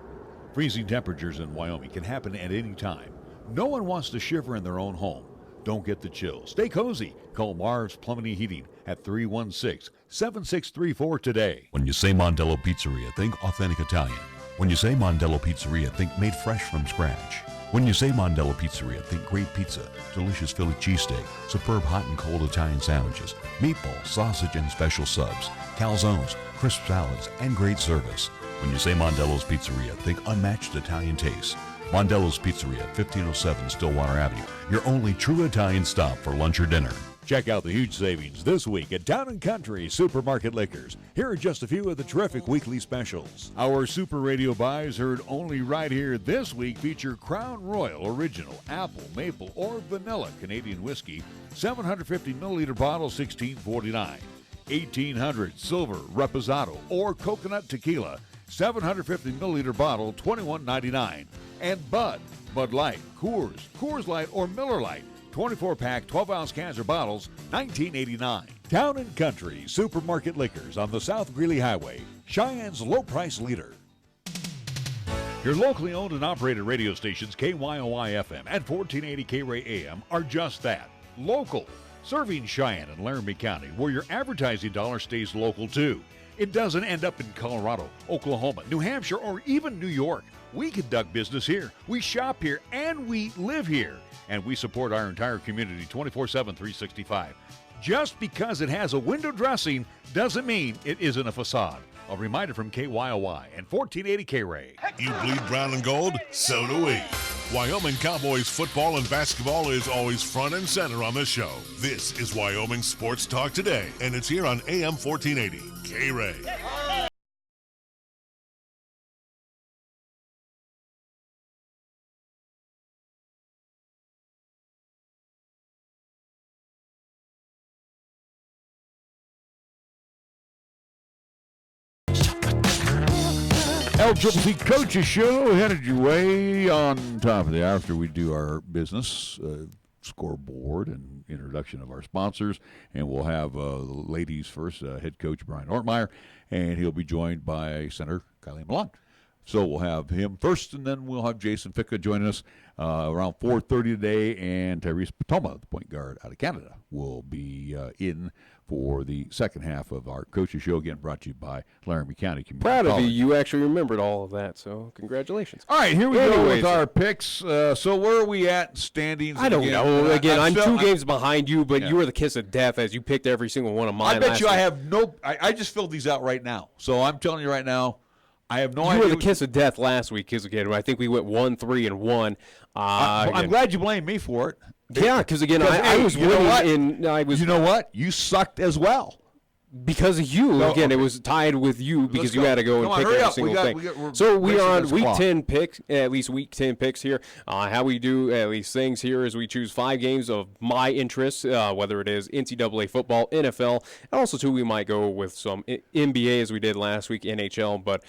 Freezing temperatures in Wyoming can happen at any time. No one wants to shiver in their own home. Don't get the chills. Stay cozy. Call Marv's Plumbing and Heating at 316-7634 today. When you say Mondello Pizzeria, think authentic Italian. When you say Mondello Pizzeria, think made fresh from scratch. When you say Mondello Pizzeria, think great pizza, delicious Philly cheesesteak, superb hot and cold Italian sandwiches, meatballs, sausage, and special subs, calzones, crisp salads, and great service. When you say Mondello's Pizzeria, think unmatched Italian taste. Mondello's Pizzeria, 1507 Stillwater Avenue, your only true Italian stop for lunch or dinner. Check out the huge savings this week at Town & Country Supermarket Liquors. Here are just a few of the terrific weekly specials. Our Super Radio buys heard only right here this week feature Crown Royal Original Apple, Maple, or Vanilla Canadian Whiskey, 750 milliliter bottle, $16.49. 1800 Silver Reposado or Coconut Tequila, 750 milliliter bottle, $21.99. And Bud Light, Coors Light, or Miller Light, 24-pack, 12-ounce cans or bottles, $19.89. Town & Country Supermarket Liquors on the South Greeley Highway, Cheyenne's low-price leader. Your locally owned and operated radio stations, KYOI-FM and 1480 KRAE AM, are just that, local, serving Cheyenne and Laramie County, where your advertising dollar stays local, too. It doesn't end up in Colorado, Oklahoma, New Hampshire, or even New York. We conduct business here, we shop here, and we live here. And we support our entire community 24/7, 365. Just because it has a window dressing doesn't mean it isn't a facade. A reminder from KYOI and 1480 KRAE. You bleed brown and gold? So do we. Wyoming Cowboys football and basketball is always front and center on this show. This is Wyoming Sports Talk Today, and it's here on AM 1480 KRAE. LCCC Coaches Show headed your way on top of the hour after we do our business scoreboard and introduction of our sponsors. And we'll have the ladies first, head coach Brian Ortmeier, and he'll be joined by center Kyleigh Milan. So we'll have him first, and then we'll have Jason Ficca joining us around 4:30 today, and Tyrese Potoma, the point guard out of Canada, will be in for the second half of our Coaches Show, again brought to you by Laramie County Community Proud College. of you. You actually remembered all of that, so congratulations. All right, here we go with our picks. So where are we at standings? I don't know. Again, I'm 2 games behind you, but you were the kiss of death as you picked every single one of mine. I bet you I have no – I just filled these out right now. So I'm telling you right now, I have no idea. You were the kiss of death last week, because again, I think we went 1-3-1. I'm glad you blamed me for it. Yeah, because again, I was winning. You know what? You sucked as well. Because of you. No, again, okay. It was tied with you because you had to go and pick every single thing. So we are on week 10 picks, at least week 10 picks here. How we do at least things here is we choose 5 games of my interest, whether it is NCAA football, NFL, and also too we might go with some NBA as we did last week, NHL. But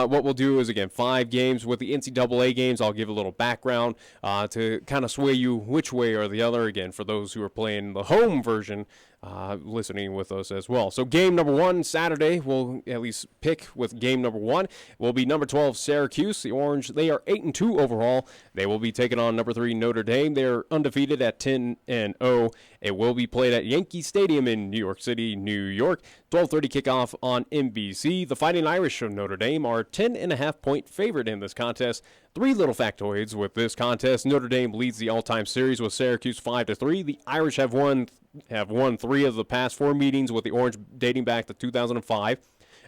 what we'll do is again 5 games with the NCAA games. I'll give a little background to kind of sway you which way or the other. Again, for those who are playing the home version. Listening with us as well. So game number 1 Saturday, we'll at least pick with game number 1 will be number 12 Syracuse. The Orange, they are 8-2 overall. They will be taking on number 3 Notre Dame. They're undefeated at 10-0. It will be played at Yankee Stadium in New York City, New York. 12:30 kickoff on NBC. The Fighting Irish of Notre Dame are 10.5-point favorite in this contest. 3 little factoids with this contest. Notre Dame leads the all-time series with Syracuse 5-3. The Irish have won 3 of the past 4 meetings with the Orange dating back to 2005.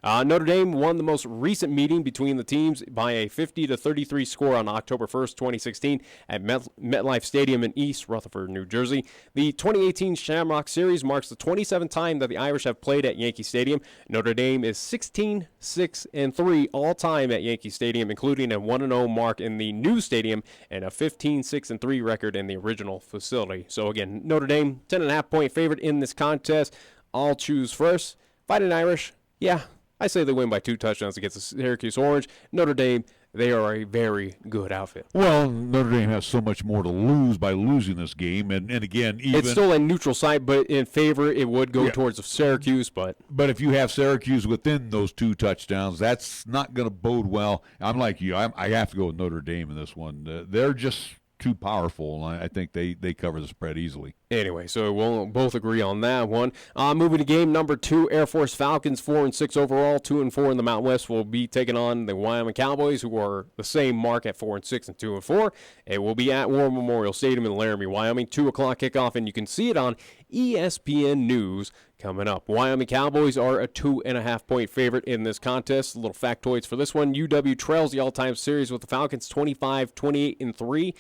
Notre Dame won the most recent meeting between the teams by a 50-33 score on October 1st, 2016 at MetLife Stadium in East Rutherford, New Jersey. The 2018 Shamrock Series marks the 27th time that the Irish have played at Yankee Stadium. Notre Dame is 16-6-3 all-time at Yankee Stadium, including a 1-0 mark in the new stadium and a 15-6-3 record in the original facility. So again, Notre Dame, 10.5-point favorite in this contest. I'll choose first. Fighting Irish, yeah. I say they win by 2 touchdowns against the Syracuse Orange. Notre Dame, they are a very good outfit. Well, Notre Dame has so much more to lose by losing this game. And again, it's still a neutral site, but in favor, it would go towards Syracuse. But if you have Syracuse within those 2 touchdowns, that's not going to bode well. I'm like you. I have to go with Notre Dame in this one. They're just too powerful, and I think they cover the spread easily. Anyway, so we'll both agree on that one. Moving to game number 2, Air Force Falcons 4-6 overall, 2-4 in the Mountain West. Will be taking on the Wyoming Cowboys, who are the same mark at 4-6 and 2-4. It will be at War Memorial Stadium in Laramie, Wyoming. 2:00 kickoff, and you can see it on ESPN News coming up. Wyoming Cowboys are a 2.5-point favorite in this contest. Little factoids for this one: UW trails the all-time series with the Falcons 25-28-3.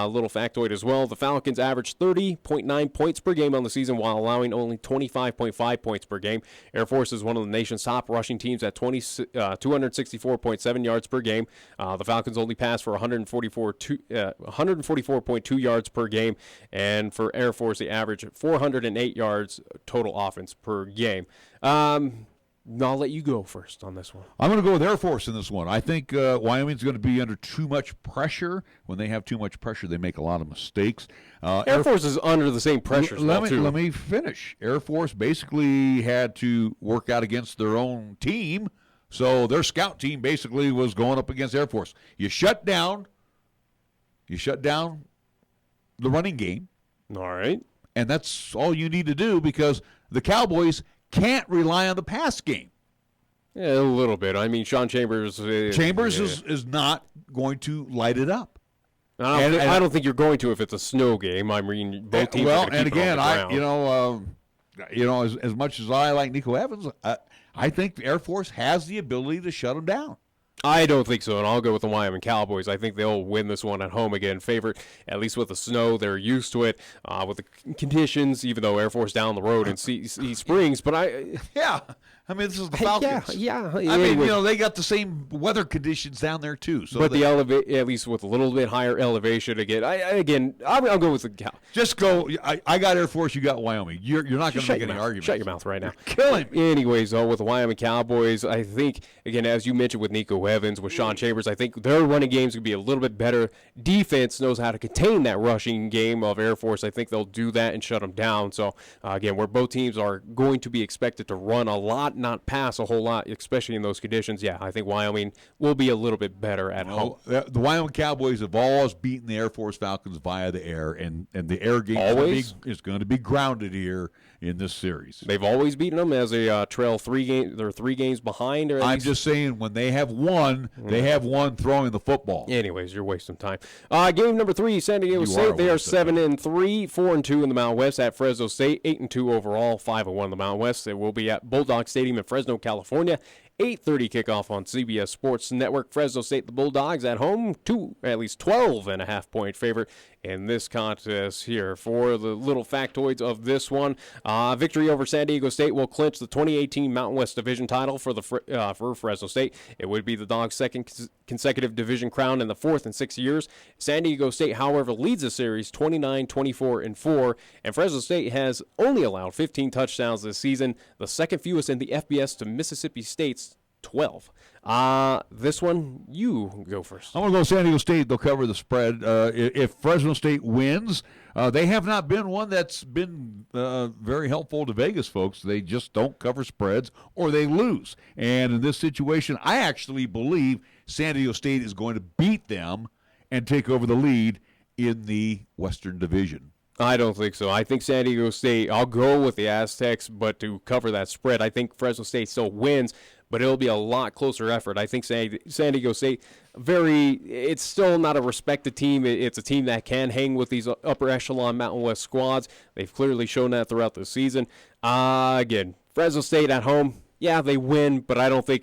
Little factoid as well: the Falcons average 30.9 points per game on the season while allowing only 25.5 points per game. Air Force is one of the nation's top rushing teams at 264.7 yards per game. The Falcons only pass for 144.2 yards per game, and for Air Force, they average 408 yards total offense per game. I'll let you go first on this one. I'm going to go with Air Force in this one. I think Wyoming's going to be under too much pressure. When they have too much pressure, they make a lot of mistakes. Air Force is under the same pressure as well, too. Let me finish. Air Force basically had to work out against their own team, so their scout team basically was going up against Air Force. You shut down the running game. All right. And that's all you need to do, because the Cowboys can't rely on the pass game. Yeah, a little bit. I mean, Sean Chambers is not going to light it up. I don't think you're going to if it's a snow game. I mean, both teams are going to keep it on the ground. As much as I like Nico Evans, I think the Air Force has the ability to shut him down. I don't think so, and I'll go with the Wyoming Cowboys. I think they'll win this one at home again. Favorite, at least with the snow. They're used to it with the conditions, even though Air Force down the road in Sea Springs. But I mean, this is the Falcons. Yeah. I mean, they got the same weather conditions down there too. So, but at least with a little bit higher elevation again. I'll go with the Cowboys. Just go. I got Air Force. You got Wyoming. You're not going to make any argument. Shut your mouth right now. Killing me. Anyways, with the Wyoming Cowboys, I think again, as you mentioned with Nico Evans, with Sean Chambers, I think their running game's going to be a little bit better. Defense knows how to contain that rushing game of Air Force. I think they'll do that and shut them down. So again, where both teams are going to be expected to run a lot, not pass a whole lot, especially in those conditions. Yeah, I think Wyoming will be a little bit better at home. The Wyoming Cowboys have always beaten the Air Force Falcons via the air, and the air game is going to be grounded here in this series. They've always beaten them as they trail 3 games. They're 3 games behind. I'm just saying, when they have won, they have won throwing the football. Anyways, you're wasting time. Game number 3, San Diego State. They are 7-3, 4-2 in the Mountain West at Fresno State. 8-2 overall, 5-1 in the Mountain West. It will be at Bulldog Stadium in Fresno, California. 8:30 kickoff on CBS Sports Network. Fresno State, the Bulldogs at home, at least 12.5-point favorite in this contest here. For the little factoids of this one, victory over San Diego State will clinch the 2018 Mountain West Division title for Fresno State. It would be the Dogs' second consecutive division crown in the 4th in 6 years. San Diego State, however, leads the series 29-24-4, and Fresno State has only allowed 15 touchdowns this season, the second fewest in the FBS to Mississippi State's 12. This one, you go first. I'm going to go San Diego State. They'll cover the spread. If Fresno State wins, they have not been one that's been very helpful to Vegas folks. They just don't cover spreads or they lose. And in this situation, I actually believe San Diego State is going to beat them and take over the lead in the Western Division. I don't think so. I think San Diego State, I'll go with the Aztecs, but to cover that spread, I think Fresno State still wins, but it'll be a lot closer effort. I think San Diego State, it's still not a respected team. It's a team that can hang with these upper echelon Mountain West squads. They've clearly shown that throughout the season. Again, Fresno State at home, yeah, they win, but I don't think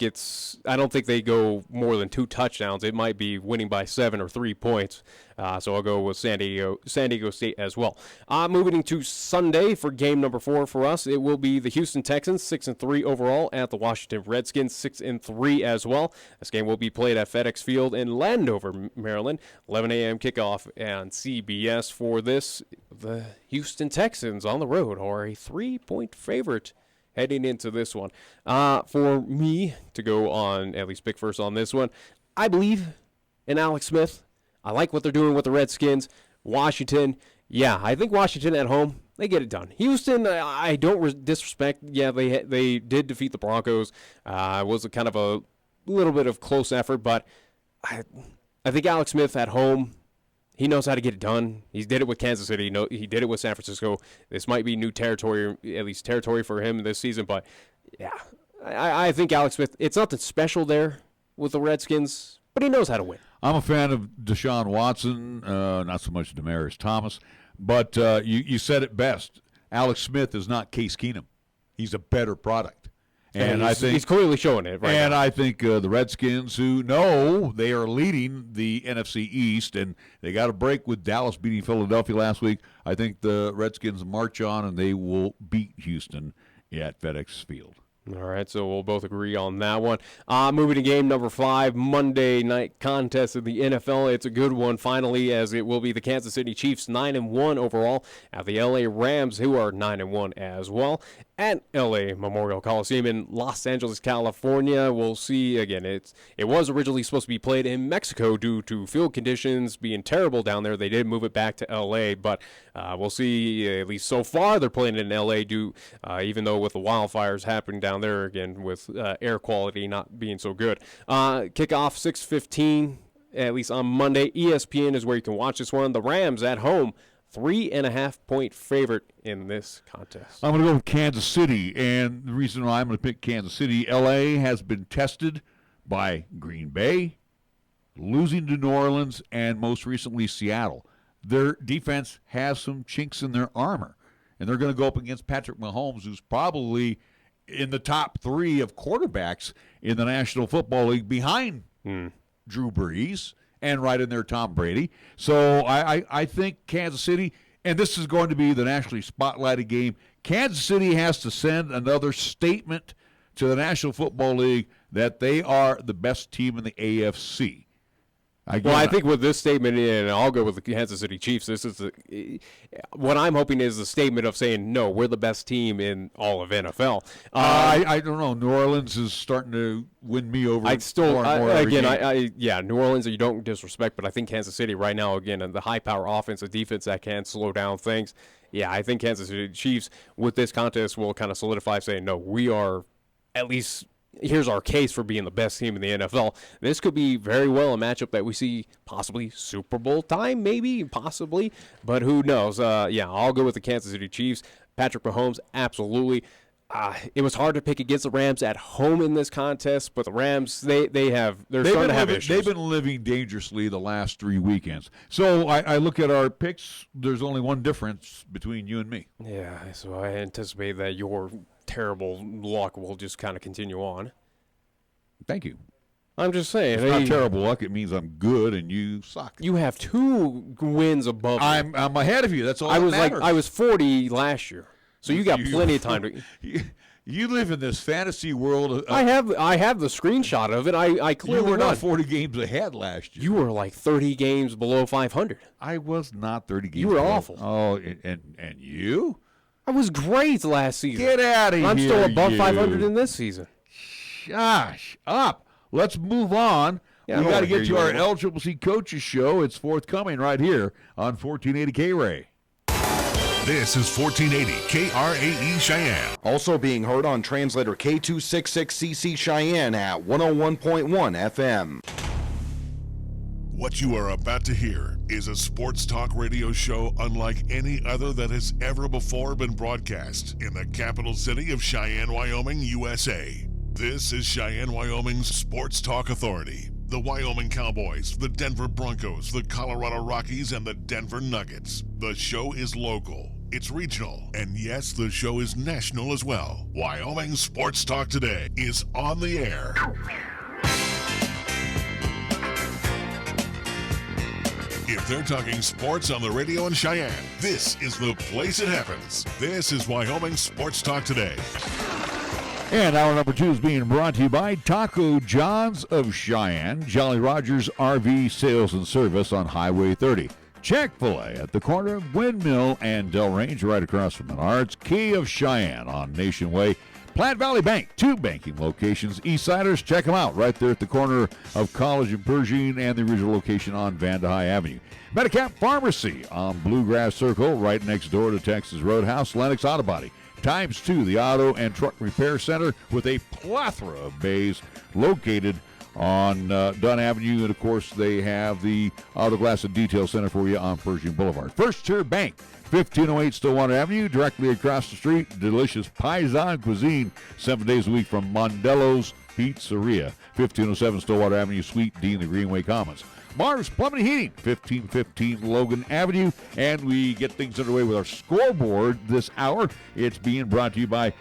they go more than 2 touchdowns. It might be winning by 7 or 3 points. So I'll go with San Diego State as well. Moving to Sunday for game number 4 for us, it will be the Houston Texans, 6-3 overall, at the Washington Redskins, 6-3 as well. This game will be played at FedEx Field in Landover, Maryland. 11 a.m. kickoff on CBS for this. The Houston Texans on the road are a 3-point favorite heading into this one. For me to go on, at least pick first on this one, I believe in Alex Smith. I like what they're doing with the Redskins. Washington, yeah, I think Washington at home, they get it done. Houston, I don't disrespect. Yeah, they did defeat the Broncos. It was a kind of a little bit of close effort, but I think Alex Smith at home, He knows how to get it done. He did it with Kansas City. He did it with San Francisco. This might be new territory, at least territory for him this season. But, yeah, I think Alex Smith, it's nothing special there with the Redskins, but he knows how to win. I'm a fan of Deshaun Watson, not so much Demaryius Thomas. But you said it best. Alex Smith is not Case Keenum. He's a better product. And I think he's clearly showing it right now. I think the Redskins, who know they are leading the NFC East, and they got a break with Dallas beating Philadelphia last week, I think the Redskins march on, and they will beat Houston at FedEx Field. All right, so we'll both agree on that one. Moving to game number 5, Monday night contest of the NFL. It's a good one, finally, as it will be the Kansas City Chiefs 9-1 overall at the LA Rams, who are 9-1 as well, at LA Memorial Coliseum in Los Angeles, California. We'll see, again, it was originally supposed to be played in Mexico due to field conditions being terrible down there. They did move it back to LA, but we'll see, at least so far, they're playing in LA even though with the wildfires happening down there, again, with air quality not being so good. Kickoff 6:15, at least on Monday. ESPN is where you can watch this one. The Rams at home, 3.5-point favorite in this contest. I'm going to go with Kansas City, and the reason why I'm going to pick Kansas City, L.A. has been tested by Green Bay, losing to New Orleans, and most recently Seattle. Their defense has some chinks in their armor, and they're going to go up against Patrick Mahomes, who's probably in the top 3 of quarterbacks in the National Football League behind Drew Brees and right in there Tom Brady. So I think Kansas City, and this is going to be the nationally spotlighted game, Kansas City has to send another statement to the National Football League that they are the best team in the AFC. I think with this statement, and I'll go with the Kansas City Chiefs, this is what I'm hoping is a statement of saying, no, we're the best team in all of NFL. I don't know. New Orleans is starting to win me over. New Orleans, you don't disrespect, but I think Kansas City right now, again, and the high-power offensive defense that can slow down things. Yeah, I think Kansas City Chiefs with this contest will kind of solidify saying, no, we are at least – here's our case for being the best team in the NFL. This could be very well a matchup that we see possibly Super Bowl time, maybe, possibly, but who knows? I'll go with the Kansas City Chiefs. Patrick Mahomes, absolutely. It was hard to pick against the Rams at home in this contest, but the Rams, they're starting to have issues. They've been living dangerously the last 3 weekends. So I look at our picks. There's only one difference between you and me. Yeah, so I anticipate that your terrible luck will just kind of continue on. Thank you. I'm just saying. It's not terrible luck. It means I'm good and you suck. You have 2 wins above me. I'm ahead of you. That's all that matters. I was 40 last year. So you got plenty of time to. You live in this fantasy world. I have the screenshot of it. I clearly You were not 40 games ahead last year. You were like 30 games below 500. I was not 30 games. You were below. Awful. Oh, and you? I was great last season. Get out of here! I'm still above 500 in this season. Gosh, up. Let's move on. Yeah, we got to get to our LCCC Coaches Show. It's forthcoming right here on 1480 KRAE. This is 1480 KRAE Cheyenne. Also being heard on translator K266CC Cheyenne at 101.1 FM. What you are about to hear is a sports talk radio show unlike any other that has ever before been broadcast in the capital city of Cheyenne, Wyoming, USA. This is Cheyenne, Wyoming's Sports Talk Authority. The Wyoming Cowboys, the Denver Broncos, the Colorado Rockies, and the Denver Nuggets. The show is local, it's regional, and yes, the show is national as well. Wyoming Sports Talk Today is on the air. If they're talking sports on the radio in Cheyenne, this is the place it happens. This is Wyoming Sports Talk Today. And hour number 2 is being brought to you by Taco John's of Cheyenne, Jolly Rogers RV Sales and Service on Highway 30. Chick-fil-A at the corner of Windmill and Del Range, right across from Menards. Key of Cheyenne on Nation Way. Plant Valley Bank, 2 banking locations. Eastsiders, check them out right there at the corner of College and Pershing and the original location on Vandehigh Avenue. Medicap Pharmacy on Bluegrass Circle, right next door to Texas Roadhouse. Lennox Auto Body. ×2, the Auto and Truck Repair Center with a plethora of bays located on Dunn Avenue. And, of course, they have the Auto Glass and Detail Center for you on Pershing Boulevard. First Tier Bank, 1508 Stillwater Avenue, directly across the street. Delicious Paisan cuisine, 7 days a week from Mondello's Pizzeria, 1507 Stillwater Avenue, Suite D in the Greenway Commons. Mars Plumbing and Heating, 1515 Logan Avenue. And we get things underway with our scoreboard this hour. It's being brought to you by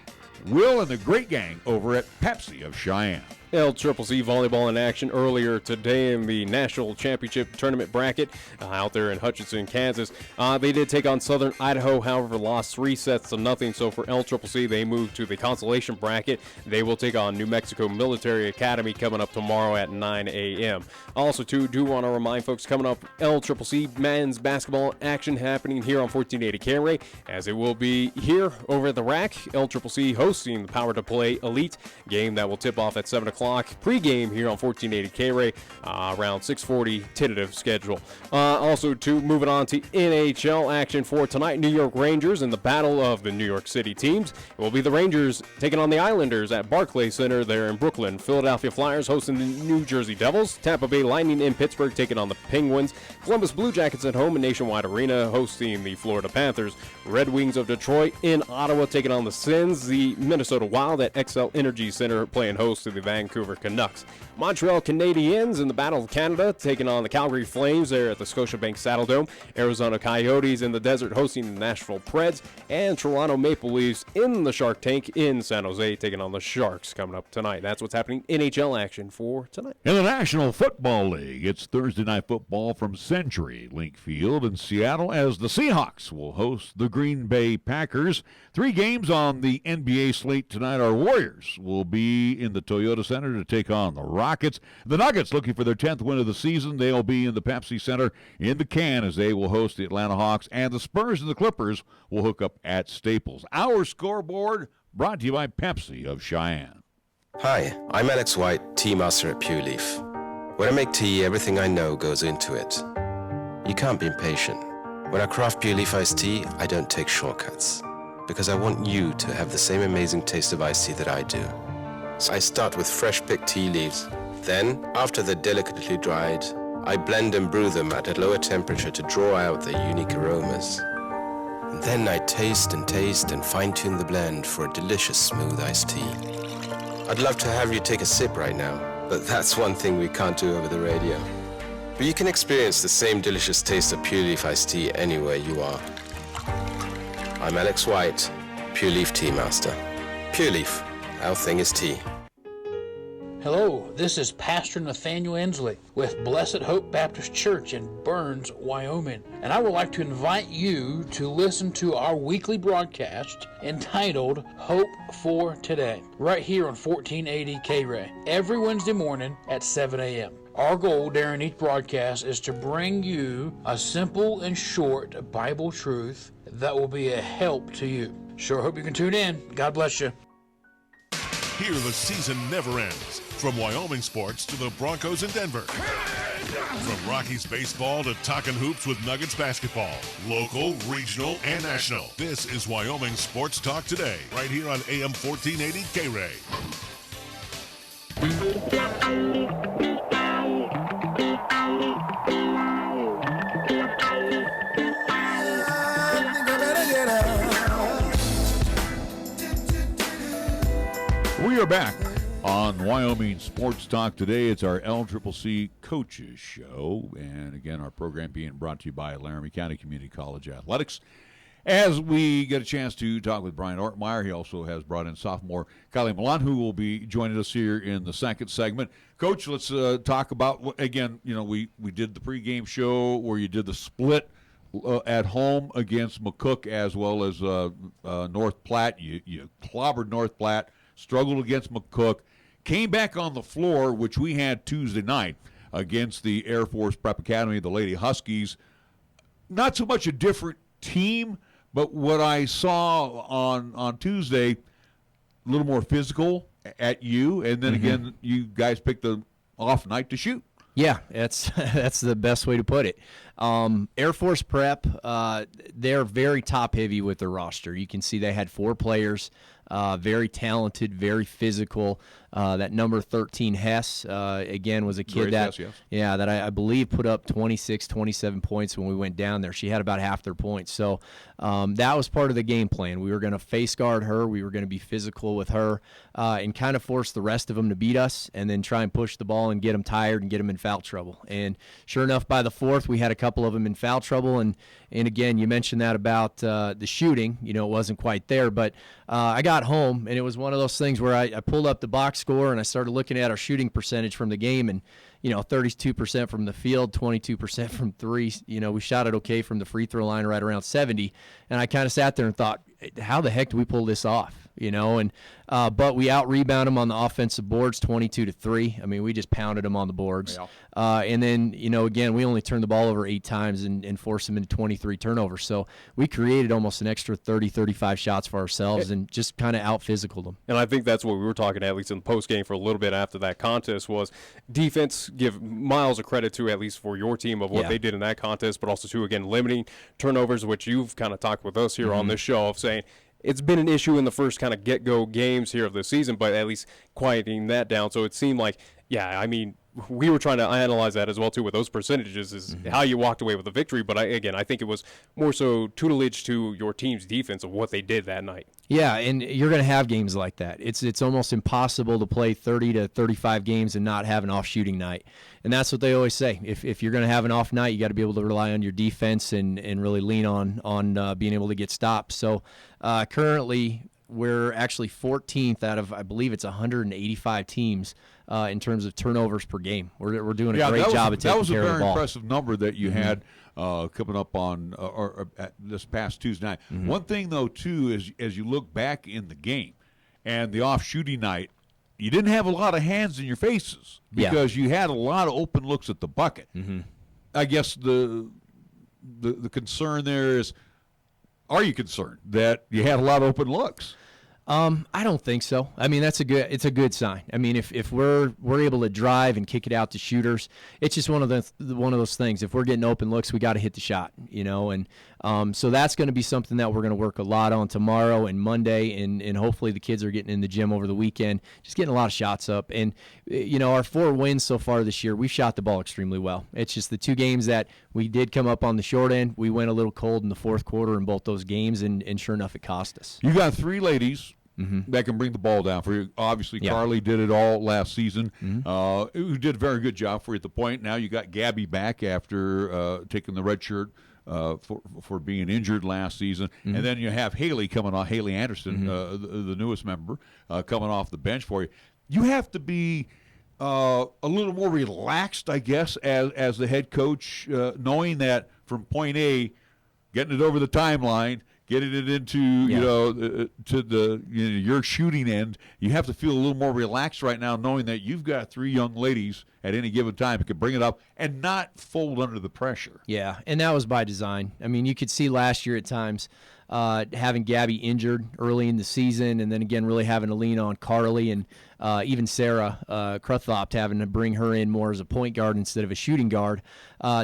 Will and the great gang over at Pepsi of Cheyenne. LCCC volleyball in action earlier today in the National Championship Tournament bracket out there in Hutchinson, Kansas. They did take on Southern Idaho, however, lost 3-0. So for LCCC, they moved to the consolation bracket. They will take on New Mexico Military Academy coming up tomorrow at 9 a.m. Also, too, do want to remind folks, coming up, LCCC men's basketball action happening here on 1480 KRAE, as it will be here over at the Rack. LCCC hosting the Power to Play Elite game that will tip off at 7 o'clock. Pre-game here on 1480 KRAE, around 6:40 tentative schedule. Also, too, moving on to NHL action for tonight, New York Rangers in the battle of the New York City teams. It will be the Rangers taking on the Islanders at Barclays Center there in Brooklyn. Philadelphia Flyers hosting the New Jersey Devils. Tampa Bay Lightning in Pittsburgh taking on the Penguins. Columbus Blue Jackets at home in Nationwide Arena hosting the Florida Panthers. Red Wings of Detroit in Ottawa taking on the Sens. The Minnesota Wild at XL Energy Center playing host to the Vancouver Canucks. Montreal Canadiens in the Battle of Canada taking on the Calgary Flames there at the Scotiabank Saddledome. Arizona Coyotes in the desert hosting the Nashville Preds. And Toronto Maple Leafs in the Shark Tank in San Jose taking on the Sharks coming up tonight. That's what's happening in NHL action for tonight. In the National Football League, it's Thursday Night Football from Century Link Field in Seattle as the Seahawks will host the Green Bay Packers. 3 games on the NBA slate tonight. Our Warriors will be in the Toyota Center to take on the Rockets. The Nuggets looking for their 10th win of the season. They'll be in the Pepsi Center in the Can as they will host the Atlanta Hawks. And the Spurs and the Clippers will hook up at Staples. Our scoreboard brought to you by Pepsi of Cheyenne. Hi, I'm Alex White, tea master at Pure Leaf. When I make tea, everything I know goes into it. You can't be impatient. When I craft Pure Leaf iced tea, I don't take shortcuts, because I want you to have the same amazing taste of iced tea that I do. So I start with fresh picked tea leaves. Then, after they're delicately dried, I blend and brew them at a lower temperature to draw out their unique aromas. And then I taste and fine-tune the blend for a delicious smooth iced tea. I'd love to have you take a sip right now, but that's one thing we can't do over the radio. But you can experience the same delicious taste of Pure Leaf iced tea anywhere you are. I'm Alex White, Pure Leaf Tea Master. Pure Leaf, our thing is tea. Hello, this is Pastor Nathaniel Ensley with Blessed Hope Baptist Church in Burns, Wyoming. And I would like to invite you to listen to our weekly broadcast entitled Hope for Today, right here on 1480 KRAE, every Wednesday morning at 7 a.m. Our goal during each broadcast is to bring you a simple and short Bible truth that will be a help to you. Sure hope you can tune in. God bless you. Here the season never ends. From Wyoming sports to the Broncos in Denver. From Rockies baseball to talking hoops with Nuggets basketball. Local, regional, and national. This is Wyoming Sports Talk Today, right here on AM 1480 KRAE. We are back on Wyoming Sports Talk Today. It's our LCCC Coaches Show. And again, our program being brought to you by Laramie County Community College Athletics. As we get a chance to talk with Brian Ortmeier, he also has brought in sophomore Kyleigh Milan, who will be joining us here in the second segment. Coach, let's talk about, again, you know, we did the pregame show where you did the split at home against McCook as well as North Platte. You clobbered North Platte. Struggled against McCook, came back on the floor, which we had Tuesday night against the Air Force Prep Academy, the Lady Huskies. Not so much a different team, but what I saw on Tuesday, a little more physical at you, and then again, you guys picked the off night to shoot. Yeah, that's the best way to put it. Air Force Prep, they're very top-heavy with their roster. You can see they had 4 players, very talented, very physical. That number 13, Hess, again, was a kid that, Hess, yes. yeah, that I believe put up 26, 27 points when we went down there. She had about half their points. So that was part of the game plan. We were going to face guard her. We were going to be physical with her and kind of force the rest of them to beat us and then try and push the ball and get them tired and get them in foul trouble. And sure enough, by the 4th, we had a couple of them in foul trouble. And again, you mentioned that about the shooting. You know, it wasn't quite there. But I got home, and it was one of those things where I pulled up the box score and I started looking at our shooting percentage from the game, and 32% from the field, 22% from 3. We shot it okay from the free throw line, right around 70, and I kind of sat there and thought, how the heck do we pull this off? But we out-rebound them on the offensive boards 22-3. I mean, we just pounded them on the boards. Yeah. And then, again, we only turned the ball over 8 times and forced them into 23 turnovers. So we created almost an extra 30, 35 shots for ourselves and just kind of out-physicaled them. And I think that's what we were talking, at least in the post-game for a little bit after that contest, was defense. Give miles of credit to, at least for your team, of what they did in that contest, but also to, again, limiting turnovers, which you've kind of talked with us here on this show of saying, it's been an issue in the first kind of get-go games here of the season, but at least quieting that down. So it seemed like, we were trying to analyze that as well, too, with those percentages, is how you walked away with the victory. But, I think it was more so tutelage to your team's defense of what they did that night. Yeah, and you're going to have games like that. It's almost impossible to play 30 to 35 games and not have an off-shooting night. And that's what they always say. If you're going to have an off night, you got to be able to rely on your defense and really lean on being able to get stops. So currently we're actually 14th out of, I believe it's 185 teams in terms of turnovers per game. We're doing a great job of taking care of the ball. That was a very impressive number that you had coming up on this past Tuesday night. One thing, though, too, is as you look back in the game and the off-shooting night, you didn't have a lot of hands in your faces because you had a lot of open looks at the bucket. I guess the concern there is, are you concerned that you had a lot of open looks? I don't think so. I mean, it's a good sign. I mean, if we're able to drive and kick it out to shooters, it's just one of those things. If we're getting open looks, we got to hit the shot, and so that's going to be something that we're going to work a lot on tomorrow and Monday, and hopefully the kids are getting in the gym over the weekend, just getting a lot of shots up. And our 4 wins so far this year, we've shot the ball extremely well. It's just the 2 games that we did come up on the short end. We went a little cold in the 4th quarter in both those games, and sure enough, it cost us. You got 3 ladies that can bring the ball down for you. Obviously, Kyleigh did it all last season. Who did a very good job for you at the point. Now you got Gabby back after taking the red shirt for being injured last season. And then you have Haley coming on, Haley Anderson, the newest member, coming off the bench for you. You have to be a little more relaxed, I guess, as the head coach, knowing that from point A, getting it over the timeline, getting it into your shooting end, you have to feel a little more relaxed right now, knowing that you've got 3 young ladies at any given time who can bring it up and not fold under the pressure. Yeah, and that was by design. I mean, you could see last year at times having Gabby injured early in the season, and then again really having to lean on Carly and even Sarah Kruthopt, having to bring her in more as a point guard instead of a shooting guard.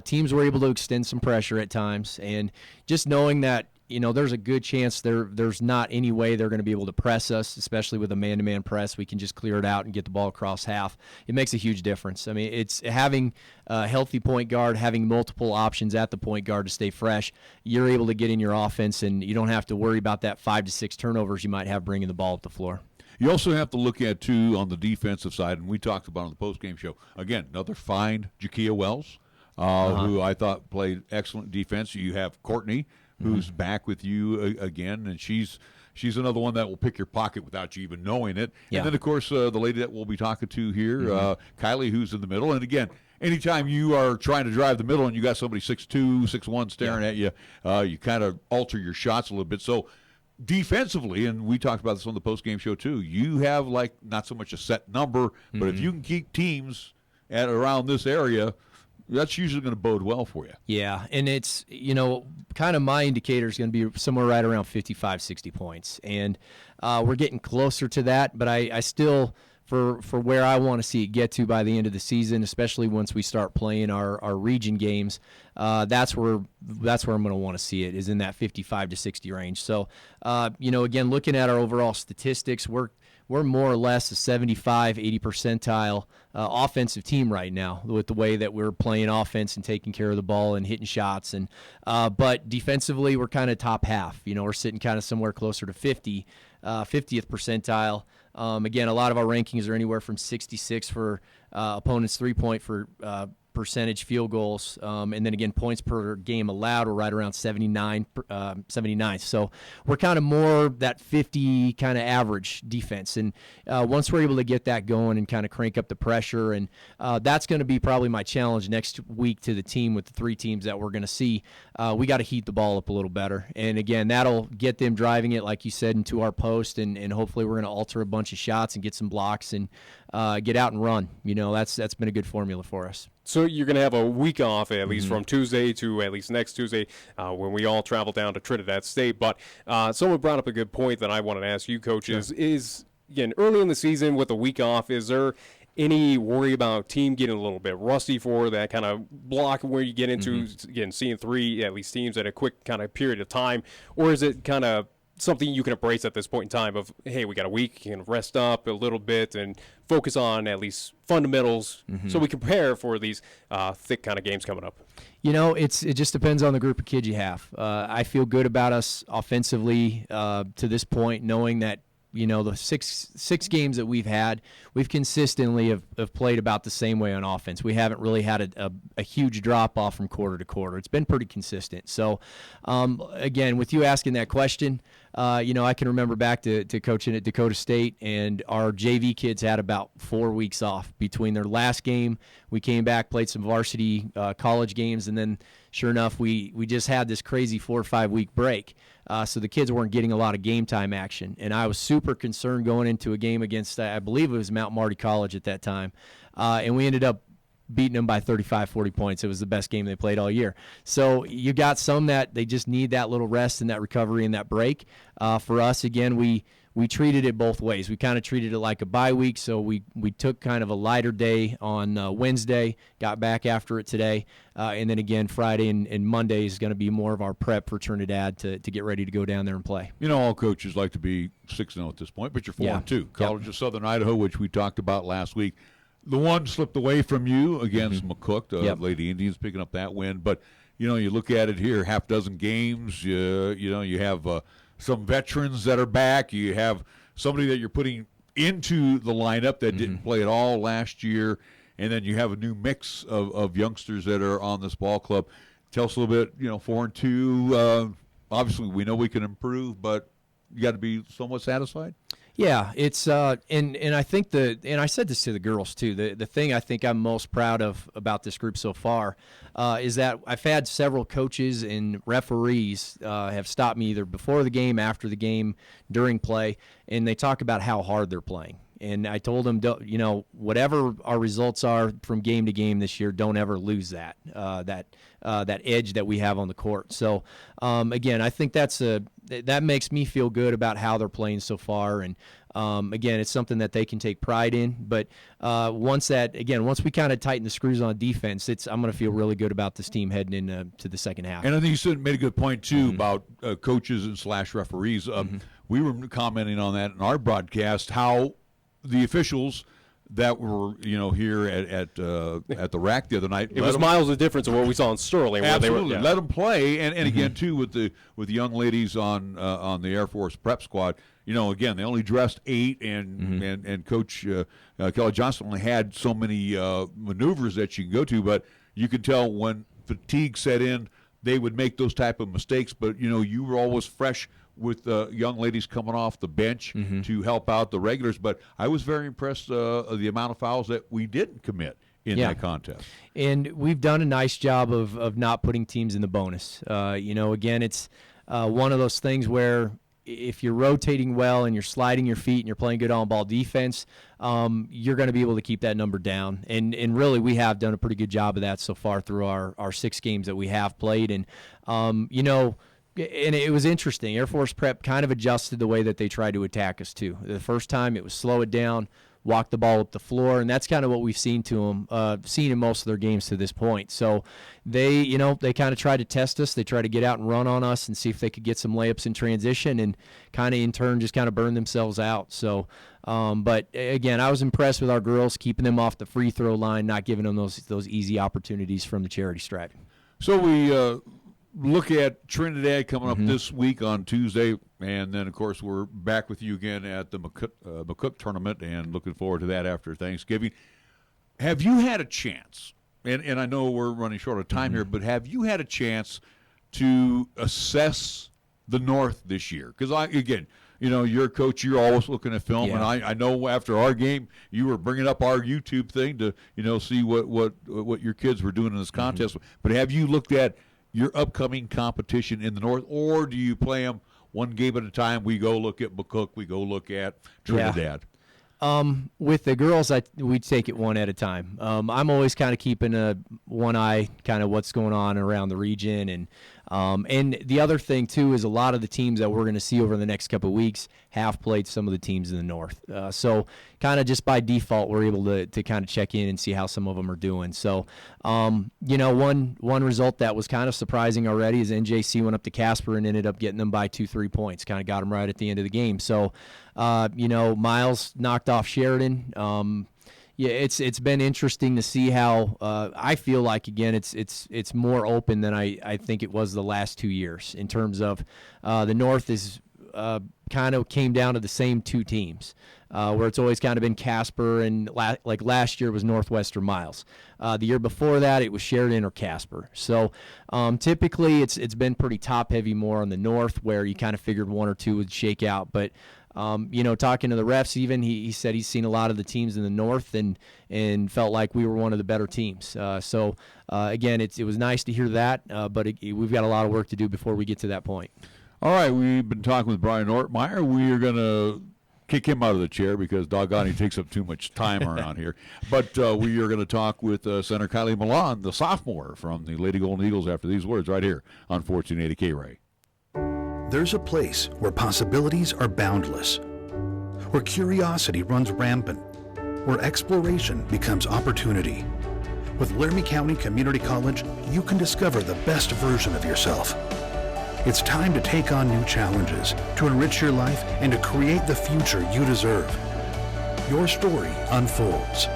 Teams were able to extend some pressure at times, and just knowing that there's a good chance there's not any way they're going to be able to press us, especially with a man-to-man press. We can just clear it out and get the ball across half. It makes a huge difference. I mean, it's having a healthy point guard, having multiple options at the point guard to stay fresh. You're able to get in your offense, and you don't have to worry about that 5 to 6 turnovers you might have bringing the ball up the floor. You also have to look at, too, on the defensive side, and we talked about on the postgame show, again, another fine Jakia Wells, who I thought played excellent defense. You have Courtney, who's back with you again, and she's another one that will pick your pocket without you even knowing it. And then, of course, the lady that we'll be talking to here, Kyleigh, who's in the middle. And, again, anytime you are trying to drive the middle and you got somebody 6'2", 6'1" staring at you, you kind of alter your shots a little bit. So defensively, and we talked about this on the postgame show too, you have like not so much a set number, but if you can keep teams at around this area, that's usually going to bode well for you. Yeah, and it's, kind of my indicator is going to be somewhere right around 55, 60 points. And we're getting closer to that, but I still, for where I want to see it get to by the end of the season, especially once we start playing our region games, that's where I'm going to want to see it, is in that 55 to 60 range. So, again, looking at our overall statistics, we're more or less a 75, 80 percentile offensive team right now with the way that we're playing offense and taking care of the ball and hitting shots. And but defensively, we're kind of top half. We're sitting kind of somewhere closer to 50th percentile. Again, a lot of our rankings are anywhere from 66 for opponents' three-point for percentage field goals, and then again points per game allowed are right around 79. So we're kind of more that 50 kind of average defense, and once we're able to get that going and kind of crank up the pressure, and that's going to be probably my challenge next week to the team with the three teams that we're going to see. We got to heat the ball up a little better, and again that'll get them driving it, like you said, into our post, and hopefully we're going to alter a bunch of shots and get some blocks and get out and run. That's been a good formula for us. So you're going to have a week off, at least from Tuesday to at least next Tuesday, when we all travel down to Trinidad State. But someone brought up a good point that I wanted to ask you, coaches, is, again, early in the season with a week off, is there any worry about team getting a little bit rusty for that kind of block where you get into, again, seeing three, at least teams at a quick kind of period of time? Or is it kind of something you can embrace at this point in time of, hey, we got a week, you can rest up a little bit and focus on at least fundamentals so we can prepare for these thick kind of games coming up? It just depends on the group of kids you have. I feel good about us offensively to this point, knowing that the six games that we've had, we've consistently have played about the same way on offense. We haven't really had a huge drop-off from quarter to quarter. It's been pretty consistent. So, again, with you asking that question, I can remember back to coaching at Dakota State, and our JV kids had about 4 weeks off between their last game. We came back, played some varsity college games, and then sure enough, we just had this crazy 4 or 5 week break. So the kids weren't getting a lot of game time action. And I was super concerned going into a game against, I believe it was Mount Marty College at that time. And we ended up beating them by 35, 40 points. It was the best game they played all year. So you got some that they just need that little rest and that recovery and that break. For us, again, we treated it both ways. We kind of treated it like a bye week, so we took kind of a lighter day on Wednesday, got back after it today, and then again Friday and Monday is going to be more of our prep for Trinidad to get ready to go down there and play. All coaches like to be 6-0 at this point, but you're 4-2. College of Southern Idaho, which we talked about last week, the one slipped away from you against McCook, the Lady Indians picking up that win. But you look at it here, half dozen games. You have some veterans that are back. You have somebody that you're putting into the lineup that didn't play at all last year, and then you have a new mix of youngsters that are on this ball club. Tell us a little bit. 4-2. Obviously, we know we can improve, but you got to be somewhat satisfied. Yeah, it's and I think and I said this to the girls too. The thing I think I'm most proud of about this group so far is that I've had several coaches and referees have stopped me either before the game, after the game, during play, and they talk about how hard they're playing. And I told them, whatever our results are from game to game this year, don't ever lose that edge that we have on the court. So, again, I think that makes me feel good about how they're playing so far. And again, it's something that they can take pride in. But once we kind of tighten the screws on defense, I'm going to feel really good about this team heading into the second half. And I think you made a good point too about coaches and / referees. We were commenting on that in our broadcast, how the officials that were, here at the rack the other night. It was miles of difference of what we saw in Sterling. Absolutely, let them play, and again too with the young ladies on the Air Force prep squad. Again, they only dressed 8, and Coach Kelly Johnson only had so many maneuvers that you can go to, but you could tell when fatigue set in, they would make those type of mistakes. But you were always fresh with young ladies coming off the bench to help out the regulars. But I was very impressed of the amount of fouls that we didn't commit in that contest. And we've done a nice job of not putting teams in the bonus. Again, it's one of those things where if you're rotating well and you're sliding your feet and you're playing good on-ball defense, you're going to be able to keep that number down. And really, we have done a pretty good job of that so far through our 6 games that we have played. And, and it was interesting. Air Force Prep kind of adjusted the way that they tried to attack us, too. The first time, it was slow it down, walk the ball up the floor, and that's kind of what we've seen in most of their games to this point. So they kind of try to test us. They try to get out and run on us and see if they could get some layups in transition, and kind of in turn just kind of burn themselves out. So, but again, I was impressed with our girls, keeping them off the free throw line, not giving them those easy opportunities from the charity stripe. So we look at Trinidad coming up this week on Tuesday, and then, of course, we're back with you again at the McCook tournament, and looking forward to that after Thanksgiving. Have you had a chance, and I know we're running short of time here, but have you had a chance to assess the North this year? Because, you're a coach, you're always looking at film, and I know after our game, you were bringing up our YouTube thing to, see what your kids were doing in this contest. But have you looked at your upcoming competition in the North, or do you play them one game at a time? We go look at McCook, we go look at Trinidad. With the girls, we take it one at a time. I'm always kind of keeping one eye, kind of what's going on around the region, and the other thing too is a lot of the teams that we're going to see over the next couple of weeks have played some of the teams in the North. So kind of just by default, we're able to kind of check in and see how some of them are doing. So, one result that was kind of surprising already is NJC went up to Casper and ended up getting them by 2-3 points. Kind of got them right at the end of the game. So, Miles knocked off Sheridan. It's been interesting to see how I feel like, again, it's more open than I think it was the last 2 years in terms of the North is kind of came down to the same two teams, where it's always kind of been Casper, and like last year was Northwestern Miles. The year before that it was Sheridan or Casper. So typically it's been pretty top heavy more on the North, where you kind of figured one or two would shake out, but talking to the refs, even he said he's seen a lot of the teams in the North and felt like we were one of the better teams. So again, it was nice to hear that, but we've got a lot of work to do before we get to that point. All right, we've been talking with Brian Ortmeier. We are going to kick him out of the chair because doggone he takes up too much time around here. But we are going to talk with Senator Kyleigh Milan, the sophomore from the Lady Golden Eagles, after these words right here on 1480 KRAE. There's a place where possibilities are boundless, where curiosity runs rampant, where exploration becomes opportunity. With Laramie County Community College, you can discover the best version of yourself. It's time to take on new challenges, to enrich your life, and to create the future you deserve. Your story unfolds.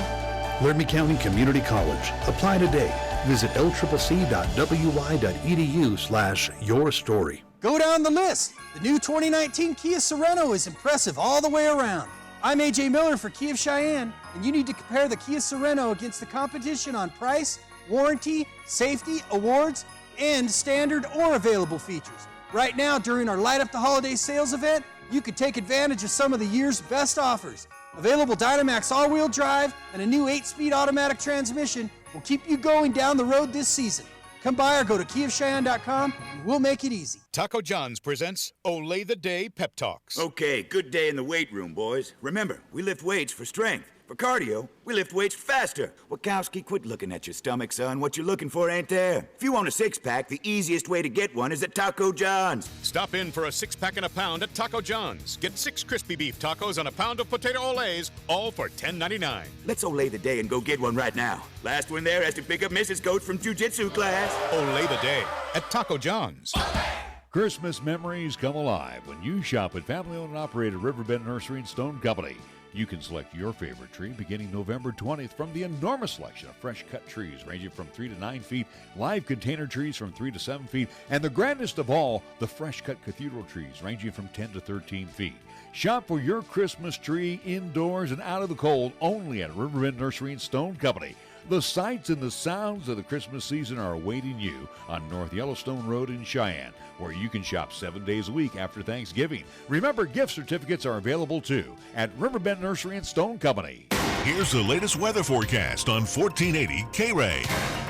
Laramie County Community College. Apply today. Visit lccc.wy.edu/yourstory. Go down the list. The new 2019 Kia Sorento is impressive all the way around. I'm AJ Miller for Kia of Cheyenne, and you need to compare the Kia Sorento against the competition on price, warranty, safety, awards, and standard or available features. Right now, during our Light Up the Holiday sales event, you can take advantage of some of the year's best offers. Available Dynamax all-wheel drive and a new 8-speed automatic transmission will keep you going down the road this season. Come by or go to KiaofCheyenne.com and we'll make it easy. Taco John's presents Olay the Day Pep Talks. Okay, good day in the weight room, boys. Remember, we lift weights for strength. For cardio, we lift weights faster. Wachowski, quit looking at your stomach, son. What you're looking for ain't there. If you want a six-pack, the easiest way to get one is at Taco John's. Stop in for a 6-pack and a pound at Taco John's. Get 6 crispy beef tacos and a pound of potato olays, all for $10.99. Let's olay the day and go get one right now. Last one there has to pick up Mrs. Coach from jiu-jitsu class. Olay the day at Taco John's. Christmas memories come alive when you shop at family-owned and operated Riverbend Nursery and Stone Company. You can select your favorite tree beginning November 20th from the enormous selection of fresh-cut trees ranging from 3 to 9 feet, live container trees from 3 to 7 feet, and the grandest of all, the fresh-cut cathedral trees ranging from 10 to 13 feet. Shop for your Christmas tree indoors and out of the cold only at Riverbend Nursery and Stone Company. The sights and the sounds of the Christmas season are awaiting you on North Yellowstone Road in Cheyenne, where you can shop 7 days a week after Thanksgiving. Remember, gift certificates are available too at Riverbend Nursery and Stone Company. Here's the latest weather forecast on 1480 KRAE.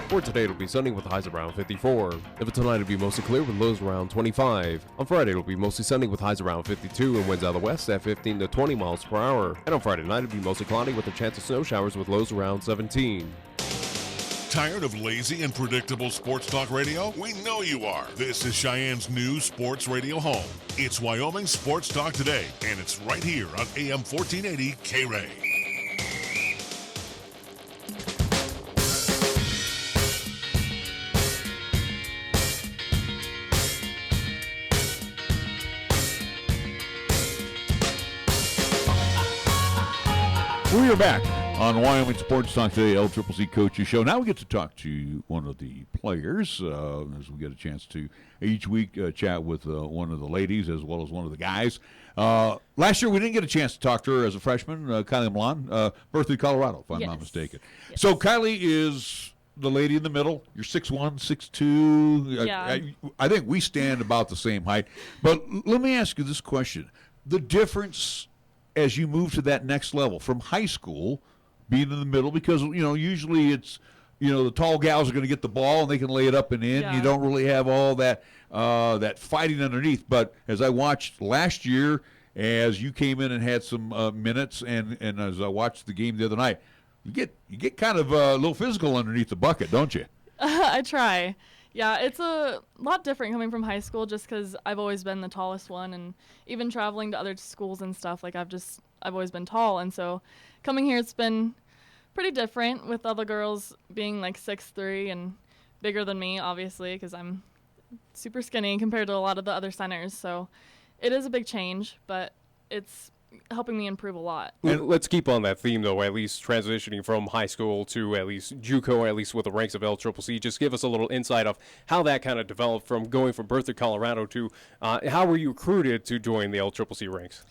For today, it'll be sunny with highs around 54. For tonight, it'll be mostly clear with lows around 25. On Friday, it'll be mostly sunny with highs around 52 and winds out of the west at 15 to 20 miles per hour. And on Friday night, it'll be mostly cloudy with a chance of snow showers with lows around 17. Tired of lazy and predictable sports talk radio? We know you are. This is Cheyenne's new sports radio home. It's Wyoming Sports Talk Today, and it's right here on AM 1480 KRAE. We are back on Wyoming Sports Talk today, LCCC Coaches Show. Now we get to talk to one of the players, as we get a chance to each week chat with one of the ladies as well as one of the guys. Last year we didn't get a chance to talk to her as a freshman, Kyleigh Milan, birthday Colorado, if I'm not mistaken. Yes. So Kyleigh is the lady in the middle. You're 6'1", 6'2". Yeah. I think we stand about the same height. But let me ask you this question. The difference as you move to that next level from high school, being in the middle, because, usually it's, the tall gals are going to get the ball and they can lay it up and in. Yeah. You don't really have all that fighting underneath. But as I watched last year, as you came in and had some minutes, and as I watched the game the other night, you get kind of a little physical underneath the bucket, don't you? I try. Yeah, it's a lot different coming from high school just because I've always been the tallest one, and even traveling to other schools and stuff, like I've always been tall, and so coming here it's been pretty different with other girls being like 6'3" and bigger than me, obviously, because I'm super skinny compared to a lot of the other centers, so it is a big change, but it's helping me improve a lot. Let's keep on that theme, though, at least transitioning from high school to at least JUCO, at least with the ranks of LCCC. Just give us a little insight of how that kind of developed from going from Berthoud, Colorado to how were you recruited to join the LCCC ranks?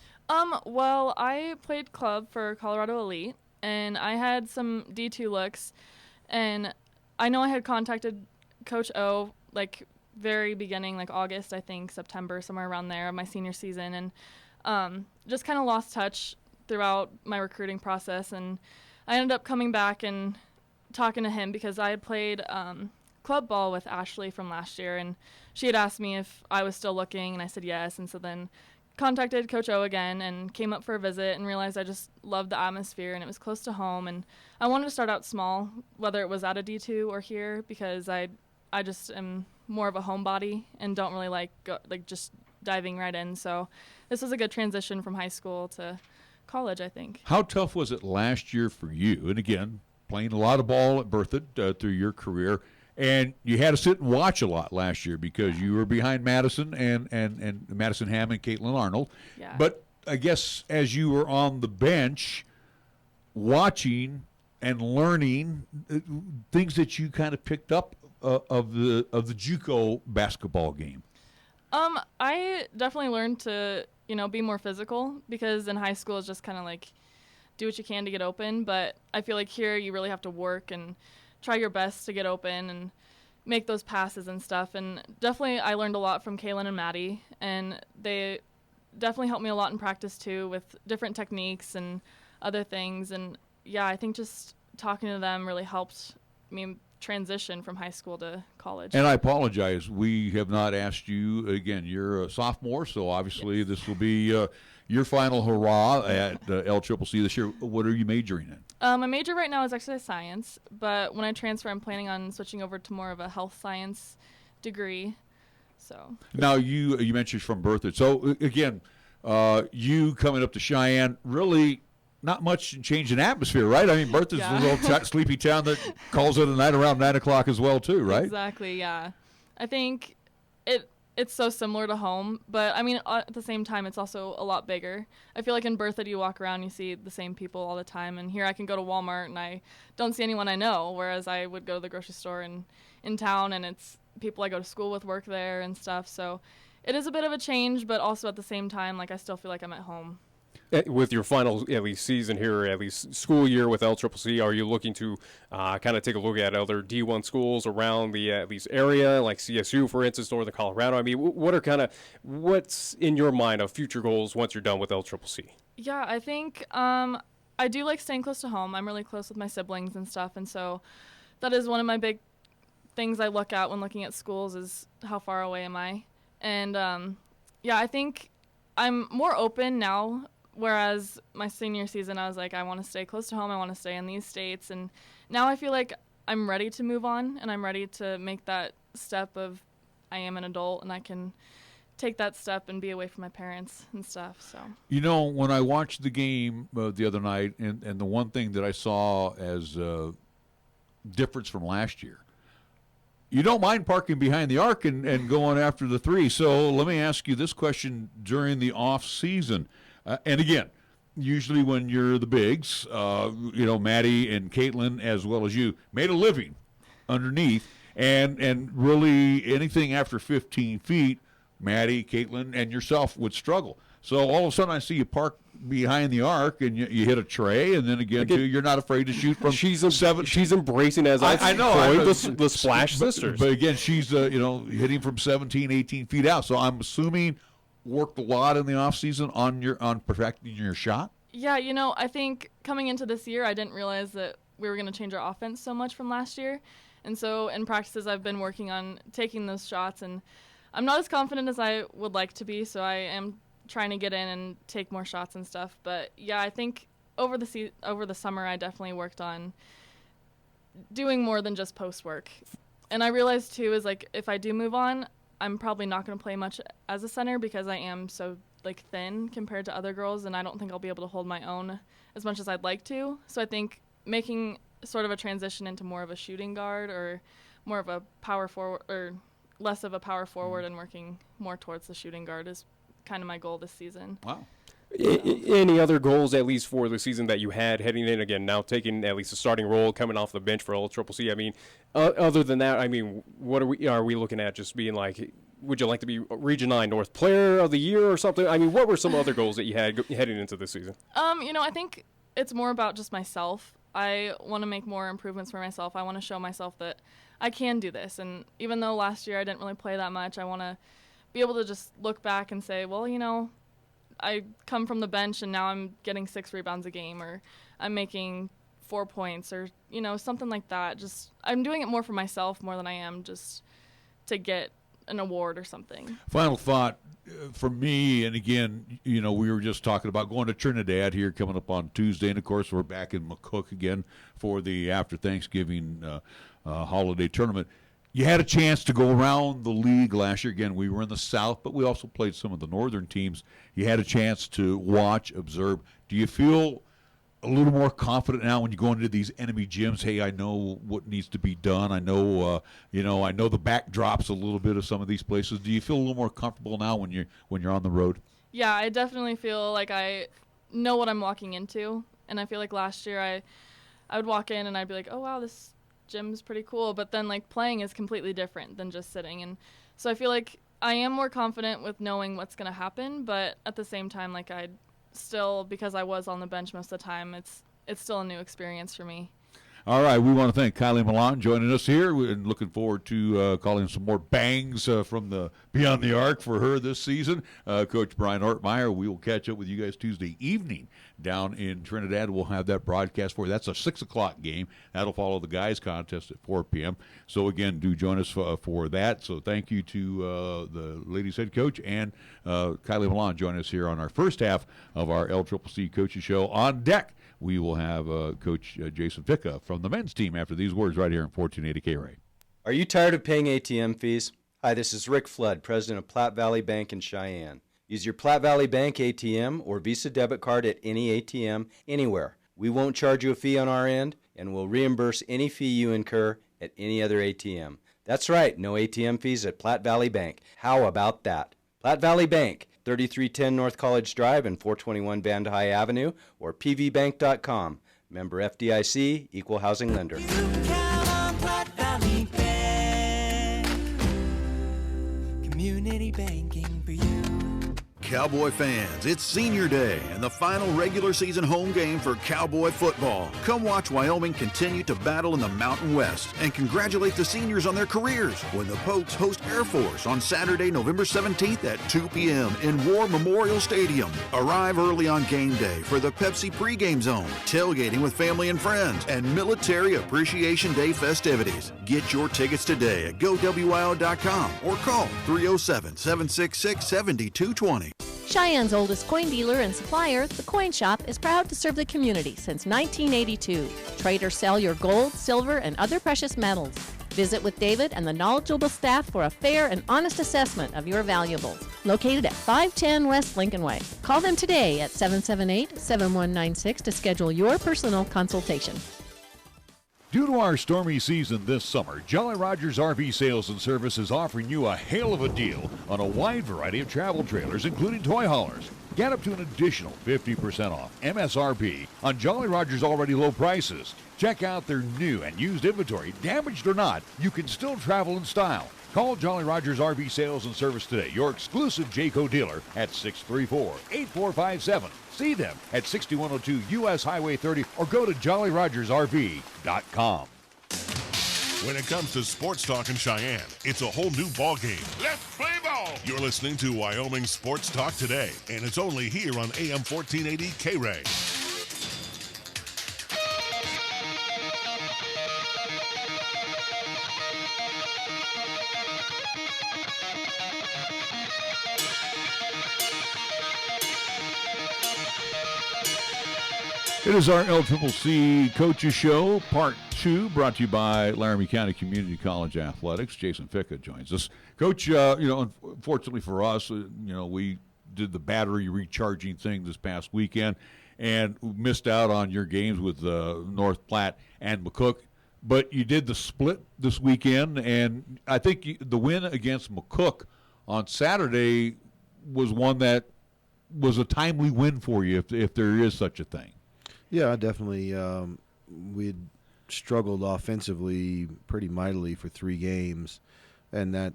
Well, I played club for Colorado Elite, and I had some D2 looks, and I know I had contacted Coach O, like, very beginning, like August, I think, September, somewhere around there of my senior season, and just kind of lost touch throughout my recruiting process, and I ended up coming back and talking to him because I had played club ball with Ashley from last year, and she had asked me if I was still looking, and I said yes, and so then contacted Coach O again and came up for a visit and realized I just loved the atmosphere and it was close to home, and I wanted to start out small, whether it was at a D2 or here, because I just am more of a homebody and don't really like just diving right in, so this was a good transition from high school to college, I think. How tough was it last year for you? And again, playing a lot of ball at Berthoud through your career, and you had to sit and watch a lot last year because you were behind Madison and Madison Hammond, Caitlin Arnold. Yeah. But I guess as you were on the bench watching and learning things that you kind of picked up of the JUCO basketball game. I definitely learned to, be more physical because in high school it's just kind of like do what you can to get open, but I feel like here you really have to work and try your best to get open and make those passes and stuff, and definitely I learned a lot from Kaylin and Maddie, and they definitely helped me a lot in practice too with different techniques and other things, and yeah, I think just talking to them really helped me transition from high school to college. And I apologize, we have not asked you, again, you're a sophomore, so obviously yes. This will be your final hurrah at LCCC this year. What are you majoring in? My major right now is exercise science, but when I transfer, I'm planning on switching over to more of a health science degree. So now you mentioned from Berthoud. So again, you coming up to Cheyenne, really not much change in atmosphere, right? I mean, Berthoud's a little sleepy town that calls it a night around 9 o'clock as well, too, right? Exactly, yeah. I think it's so similar to home, but I mean, at the same time, it's also a lot bigger. I feel like in Berthoud, you walk around, you see the same people all the time, and here I can go to Walmart and I don't see anyone I know, whereas I would go to the grocery store in town, and it's people I go to school with work there and stuff. So it is a bit of a change, but also at the same time, like I still feel like I'm at home. With your final, at least, season here, at least school year with LCCC, are you looking to kind of take a look at other D1 schools around the at least area, like CSU, for instance, Northern Colorado? I mean, what's in your mind of future goals once you're done with LCCC? Yeah, I think I do like staying close to home. I'm really close with my siblings and stuff, and so that is one of my big things I look at when looking at schools is how far away am I? And yeah, I think I'm more open now. Whereas my senior season, I was like, I want to stay close to home. I want to stay in these states. And now I feel like I'm ready to move on, and I'm ready to make that step of I am an adult, and I can take that step and be away from my parents and stuff. So when I watched the game the other night, and the one thing that I saw as a difference from last year, you don't mind parking behind the arc and going after the three. So let me ask you this question during the off season. And again, usually when you're the bigs, Maddie and Caitlin, as well as you, made a living underneath. And really anything after 15 feet, Maddie, Caitlin, and yourself would struggle. So all of a sudden I see you park behind the arc and you hit a tray, and then again, too, you're not afraid to shoot from seven. She's embracing, as I know, the Splash Sisters. But again, she's hitting from 17, 18 feet out. So I'm assuming worked a lot in the off season on perfecting your shot. Yeah, I think coming into this year, I didn't realize that we were going to change our offense so much from last year. And so in practices, I've been working on taking those shots, and I'm not as confident as I would like to be, so I am trying to get in and take more shots and stuff. But yeah, I think over the summer I definitely worked on doing more than just post work. And I realized too is like if I do move on, I'm probably not going to play much as a center because I am so thin compared to other girls, and I don't think I'll be able to hold my own as much as I'd like to. So I think making sort of a transition into more of a shooting guard or more of a power forward or less of a power forward and working more towards the shooting guard is kind of my goal this season. Wow. Any other goals, at least for the season that you had heading in, again, now taking at least a starting role, coming off the bench for LCCC? I mean, other than that, I mean, what are we looking at? Just being like, would you like to be Region 9 North Player of the Year or something? I mean, what were some other goals that you had heading into this season? I think it's more about just myself. I want to make more improvements for myself. I want to show myself that I can do this. And even though last year I didn't really play that much, I want to be able to just look back and say, well, I come from the bench and now I'm getting 6 rebounds a game, or I'm making 4 points, or, something like that. Just I'm doing it more for myself more than I am just to get an award or something. Final thought for me, and again, we were just talking about going to Trinidad here coming up on Tuesday, and of course we're back in McCook again for the after Thanksgiving holiday tournament. You had a chance to go around the league last year. Again, we were in the South, but we also played some of the northern teams. You had a chance to watch, observe. Do you feel a little more confident now when you go into these enemy gyms? Hey, I know what needs to be done. I know, I know the backdrops a little bit of some of these places. Do you feel a little more comfortable now when you're on the road? Yeah, I definitely feel like I know what I'm walking into, and I feel like last year I would walk in and I'd be like, oh wow, this gym's pretty cool, but then playing is completely different than just sitting. And so I feel like I am more confident with knowing what's going to happen, but at the same time, I still, because I was on the bench most of the time, it's still a new experience for me. All right, we want to thank Kyleigh Milan joining us here, and looking forward to calling some more bangs from the Beyond the Arc for her this season. Coach Brian Ortmeier, we will catch up with you guys Tuesday evening down in Trinidad. We'll have that broadcast for you. That's a 6 o'clock game. That'll follow the guys' contest at 4 p.m. So, again, do join us for that. So thank you to the ladies' head coach and Kyleigh Milan joining us here on our first half of our LCCC Coaches Show. On deck, we will have Coach Jason Ficca from the men's team after these words right here in 1480 KRAE. Are you tired of paying ATM fees? Hi, this is Rick Flood, president of Platte Valley Bank in Cheyenne. Use your Platte Valley Bank ATM or Visa debit card at any ATM anywhere. We won't charge you a fee on our end, and we'll reimburse any fee you incur at any other ATM. That's right, no ATM fees at Platte Valley Bank. How about that? Platte Valley Bank, 3310 North College Drive and 421 Band High Avenue, or pvbank.com. Member FDIC, Equal Housing Lender. Community banking for you. Cowboy fans, it's Senior Day and the final regular season home game for Cowboy football. Come watch Wyoming continue to battle in the Mountain West and congratulate the seniors on their careers when the Pokes host Air Force on Saturday, November 17th at 2 p.m. in War Memorial Stadium. Arrive early on game day for the Pepsi pregame zone, tailgating with family and friends, and Military Appreciation Day festivities. Get your tickets today at GoWIO.com or call 307-766-7220. Cheyenne's oldest coin dealer and supplier, The Coin Shop, is proud to serve the community since 1982. Trade or sell your gold, silver, and other precious metals. Visit with David and the knowledgeable staff for a fair and honest assessment of your valuables. Located at 510 West Lincoln Way. Call them today at 778-7196 to schedule your personal consultation. Due to our stormy season this summer, Jolly Rogers RV Sales and Service is offering you a hail of a deal on a wide variety of travel trailers, including toy haulers. Get up to an additional 50% off MSRP on Jolly Rogers' already low prices. Check out their new and used inventory. Damaged or not, you can still travel in style. Call Jolly Rogers RV Sales and Service today, your exclusive Jayco dealer, at 634-8457. See them at 6102 U.S. Highway 30 or go to JollyRogersRV.com. When it comes to sports talk in Cheyenne, it's a whole new ballgame. Let's play ball! You're listening to Wyoming Sports Talk today, and it's only here on AM 1480 KRAE. It is our LCCC Coaches Show, Part 2, brought to you by Laramie County Community College Athletics. Jason Ficca joins us. Coach, unfortunately for us, we did the battery recharging thing this past weekend and missed out on your games with North Platte and McCook. But you did the split this weekend, and I think the win against McCook on Saturday was one that was a timely win for you, if there is such a thing. Yeah, definitely. We'd struggled offensively pretty mightily for 3 games, and that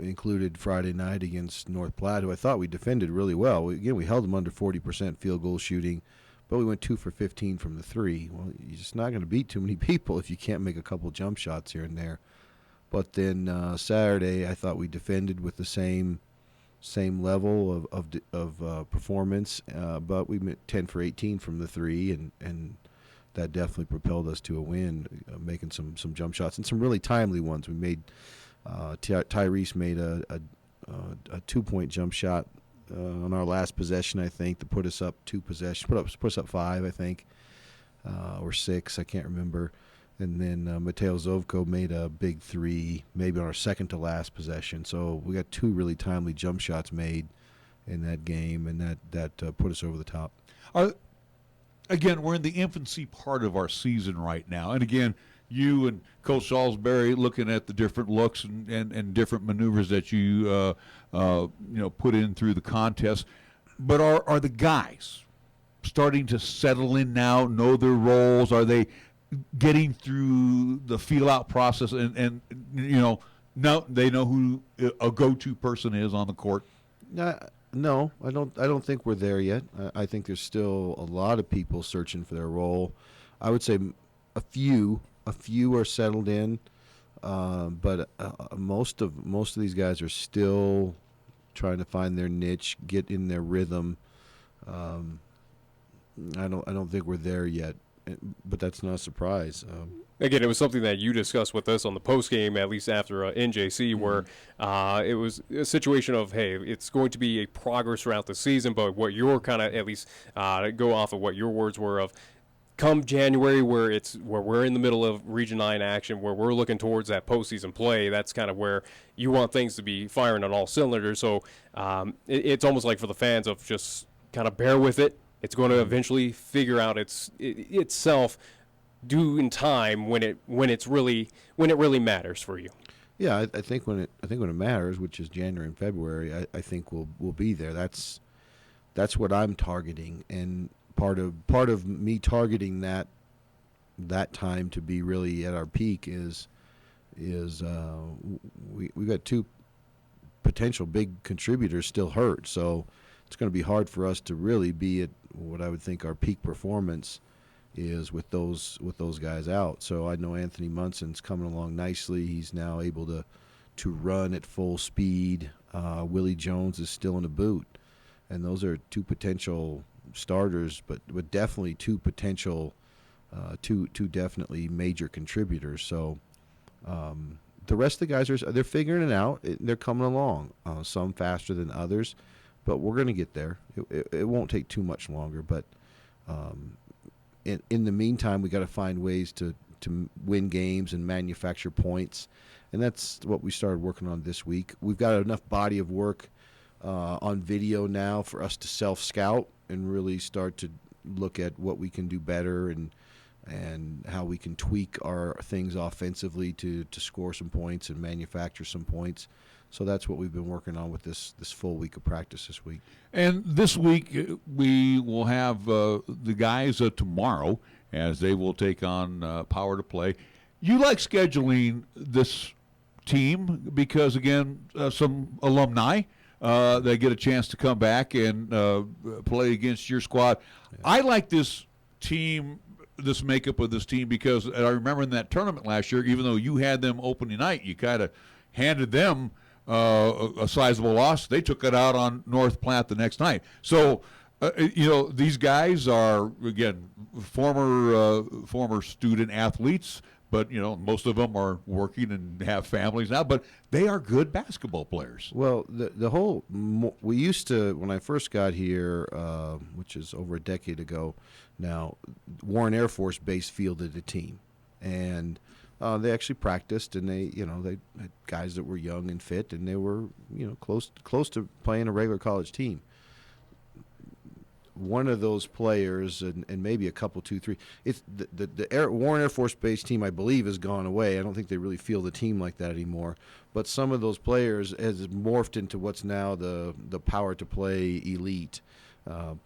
included Friday night against North Platte, who I thought we defended really well. We held them under 40% field goal shooting, but we went 2 for 15 from the 3. Well, you're just not going to beat too many people if you can't make a couple jump shots here and there. But then Saturday, I thought we defended with the same level of performance, but we went 10 for 18 from the 3, and that definitely propelled us to a win, making some jump shots and some really timely ones. We made Tyrese made a 2-point jump shot on our last possession, I think, to put us up 2 possessions, put us up 5, I think, or 6, I can't remember. And then Mateo Zovko made a big 3, maybe on our second to last possession. So we got 2 really timely jump shots made in that game, and that put us over the top. Again, we're in the infancy part of our season right now. And again, you and Coach Salisbury looking at the different looks and different maneuvers that you put in through the contest. But are the guys starting to settle in now, know their roles? Are they getting through the feel-out process and now they know who a go-to person is on the court? No, I don't think we're there yet. I think there's still a lot of people searching for their role. I would say a few are settled in, but most of these guys are still trying to find their niche, get in their rhythm. I don't think we're there yet. But that's not a surprise. Again, it was something that you discussed with us on the post game, at least after NJC, where it was a situation of, hey, it's going to be a progress throughout the season, but what you're kind of at least go off of what your words were of, come January, where we're in the middle of Region 9 action, where we're looking towards that postseason play, that's kind of where you want things to be firing on all cylinders. So it's almost like for the fans of just kind of bear with it. It's going to eventually figure out itself due in time when it really matters for you. Yeah, I think when it matters, which is January and February, I think we'll be there. That's what I'm targeting, and part of me targeting that time to be really at our peak is we got 2 potential big contributors still hurt, so it's going to be hard for us to really be at what I would think our peak performance is with those guys out. So I know Anthony Munson's coming along nicely. He's now able to run at full speed. Willie Jones is still in a boot, and those are 2 potential starters, but definitely 2 potential, two definitely major contributors. So the rest of the guys they're figuring it out. They're coming along. Some faster than others. But we're going to get there. It won't take too much longer. But in the meantime, we got to find ways to win games and manufacture points, and that's what we started working on this week. We've got enough body of work on video now for us to self-scout and really start to look at what we can do better and and how we can tweak our things offensively to score some points and manufacture some points. So that's what we've been working on with this full week of practice this week. And this week we will have the guys tomorrow as they will take on Power to Play. You like scheduling this team because, again, some alumni, they get a chance to come back and play against your squad. Yeah. I like this team, this makeup of this team, because I remember in that tournament last year, even though you had them opening night, you kind of handed them a sizable loss. They took it out on North Platte the next night. So, these guys are, again, former student athletes, but, most of them are working and have families now, but they are good basketball players. Well, we used to, when I first got here, which is over a decade ago now, Warren Air Force Base fielded a team. And they actually practiced, and they had guys that were young and fit, and they were, close to playing a regular college team. One of those players, and maybe a couple, 2, 3. It's the Warren Air Force Base team, I believe, has gone away. I don't think they really field a team like that anymore. But some of those players has morphed into what's now the Power to Play Elite.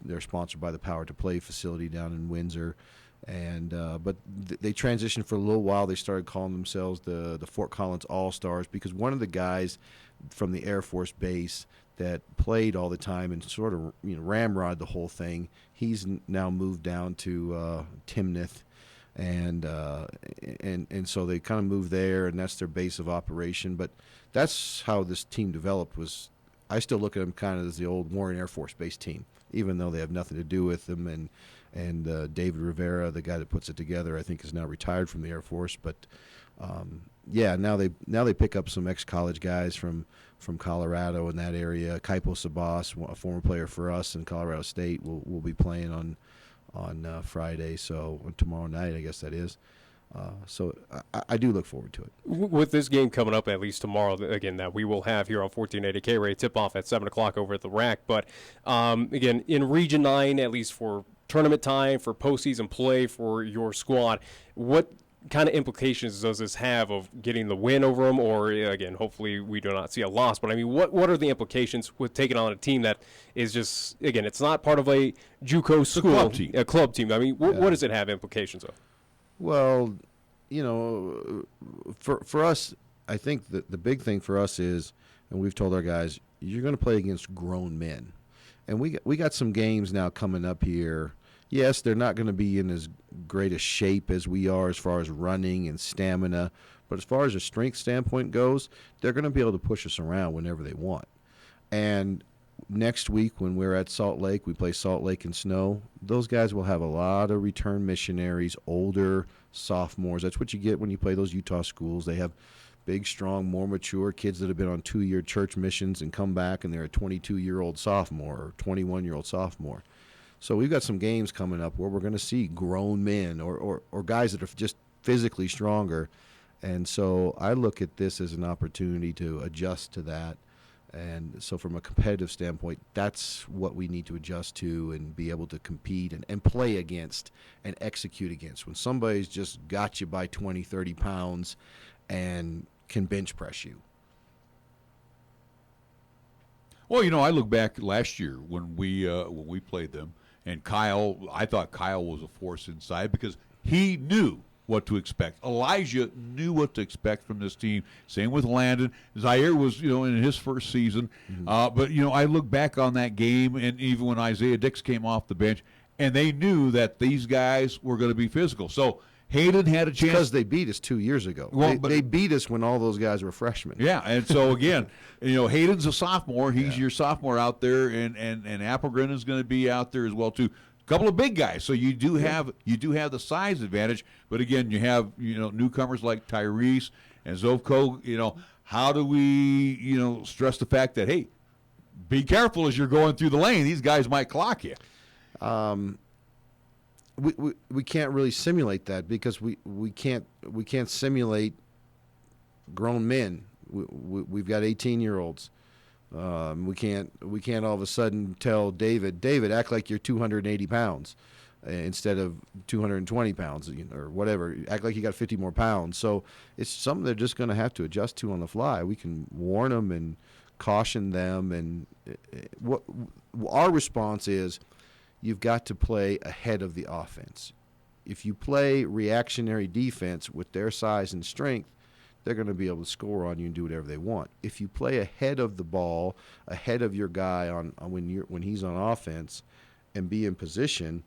They're sponsored by the Power to Play facility down in Windsor. And but they transitioned for a little while. They started calling themselves the Fort Collins All-Stars, because one of the guys from the Air Force Base that played all the time and sort of ramrod the whole thing, he's now moved down to Timnath, and so they kind of moved there, and that's their base of operation. But that's how this team developed. I still look at them kind of as the old Warren Air Force Base team, even though they have nothing to do with them. And David Rivera, the guy that puts it together, I think is now retired from the Air Force. But now they pick up some ex-college guys from Colorado in that area. Kaipo Sabas, a former player for us in Colorado State, will be playing on Friday, so tomorrow night, I guess that is. So I do look forward to it. With this game coming up, at least tomorrow, again, that we will have here on 1480 KRAE tip-off at 7 o'clock over at the Rack. But, again, in Region 9, at least for tournament time, for postseason play for your squad, what kind of implications does this have of getting the win over them? Or, again, hopefully we do not see a loss. But, I mean, what are the implications with taking on a team that is just, again, it's not part of a JUCO school, a club team. I mean, what does it have implications of? Well, for us, I think that the big thing for us is, and we've told our guys, you're going to play against grown men. And we got some games now coming up here. Yes, they're not going to be in as great a shape as we are as far as running and stamina, but as far as a strength standpoint goes, they're going to be able to push us around whenever they want. And next week when we're at Salt Lake, we play Salt Lake in snow, those guys will have a lot of return missionaries, older sophomores. That's what you get when you play those Utah schools. They have big, strong, more mature kids that have been on 2-year church missions and come back and they're a 22-year-old sophomore or 21-year-old sophomore. So we've got some games coming up where we're going to see grown men or guys that are just physically stronger. And so I look at this as an opportunity to adjust to that. And so from a competitive standpoint, that's what we need to adjust to and be able to compete and play against and execute against. When somebody's just got you by 20, 30 pounds and can bench press you. Well, I look back last year when we played them, and I thought Kyle was a force inside because he knew what to expect. Elijah knew what to expect from this team. Same with Landon. Zaire was, in his first season. Mm-hmm. But, I look back on that game, and even when Isaiah Dix came off the bench, and they knew that these guys were going to be physical. So Hayden had a chance. Because they beat us 2 years ago. Well, they beat us when all those guys were freshmen. Yeah, and so, again, Hayden's a sophomore. He's your sophomore out there, and Applegren is going to be out there as well, too. Couple of big guys, so you do have the size advantage, but again, you have newcomers like Tyrese and Zovko. How do we stress the fact that, hey, be careful as you're going through the lane? These guys might clock you. We can't really simulate that because we can't simulate grown men. We've got 18-year-olds. We can't all of a sudden tell David, act like you're 280 pounds. instead of 220 pounds, or whatever. Act like you got 50 more pounds. So it's something they're just going to have to adjust to on the fly. We can warn them and caution them, and what our response is, you've got to play ahead of the offense. If you play reactionary defense with their size and strength, they're going to be able to score on you and do whatever they want. If you play ahead of the ball, ahead of your guy when he's on offense, and be in position,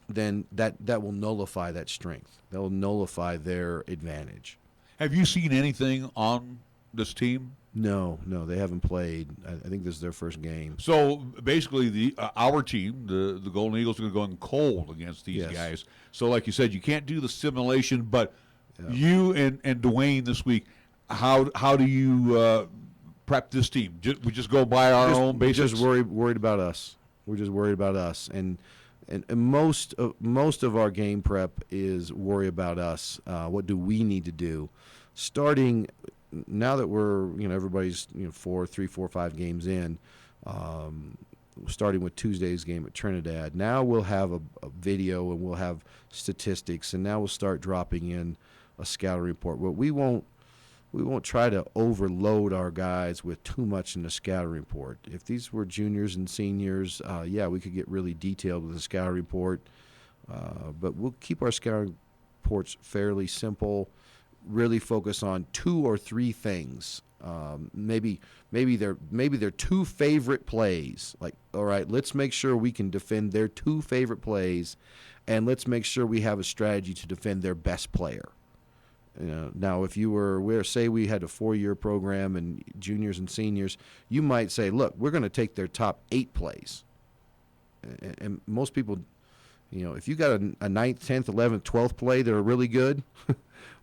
then that will nullify that strength. That will nullify their advantage. Have you seen anything on this team? No, they haven't played. I think this is their first game. So basically, our team, the Golden Eagles, are going to go in cold against these guys. So like you said, you can't do the simulation, but you and Dwayne this week, how do you prep this team? We just go by our own basis? Just worried about us. We're just worried about us. And most of our game prep is worry about us. What do we need to do? Starting now that we're, everybody's 4, 5 games in, starting with Tuesday's game at Trinidad. Now we'll have a video and we'll have statistics, and now we'll start dropping in a scouting report. But we won't try to overload our guys with too much in the scouting report. If these were juniors and seniors, we could get really detailed with the scouting report. But we'll keep our scouting reports fairly simple. Really focus on 2 or 3 things. Maybe their 2 favorite plays. Like, all right, let's make sure we can defend their 2 favorite plays, and let's make sure we have a strategy to defend their best player. Now, if say we had a 4-year program and juniors and seniors, you might say, look, we're going to take their top 8 plays. And most people, if you got a 9th, 10th, 11th, 12th play that are really good,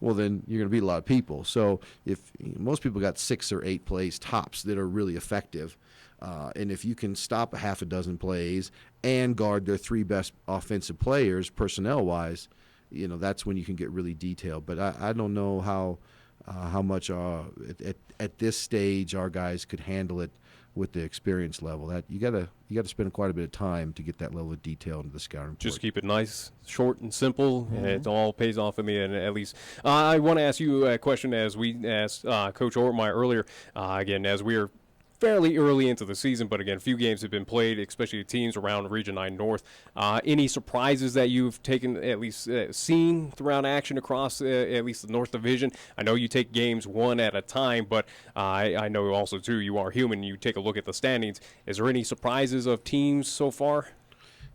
well, then you're going to beat a lot of people. So if most people got 6 or 8 plays tops that are really effective, and if you can stop a half a dozen plays and guard their 3 best offensive players personnel-wise, that's when you can get really detailed. But I don't know how much at this stage our guys could handle it with the experience level. That you got to spend quite a bit of time to get that level of detail into the scouting report. Just keep it nice, short, and simple, and it all pays off in the end, at least. I want to ask you a question, as we asked Coach Ortmeier earlier. Again, as we are fairly early into the season, but again, a few games have been played, especially teams around Region 9 North. Any surprises that you've taken, at least seen throughout action across at least the North Division? I know you take games one at a time, but I know also, too, you are human. You take a look at the standings. Is there any surprises of teams so far?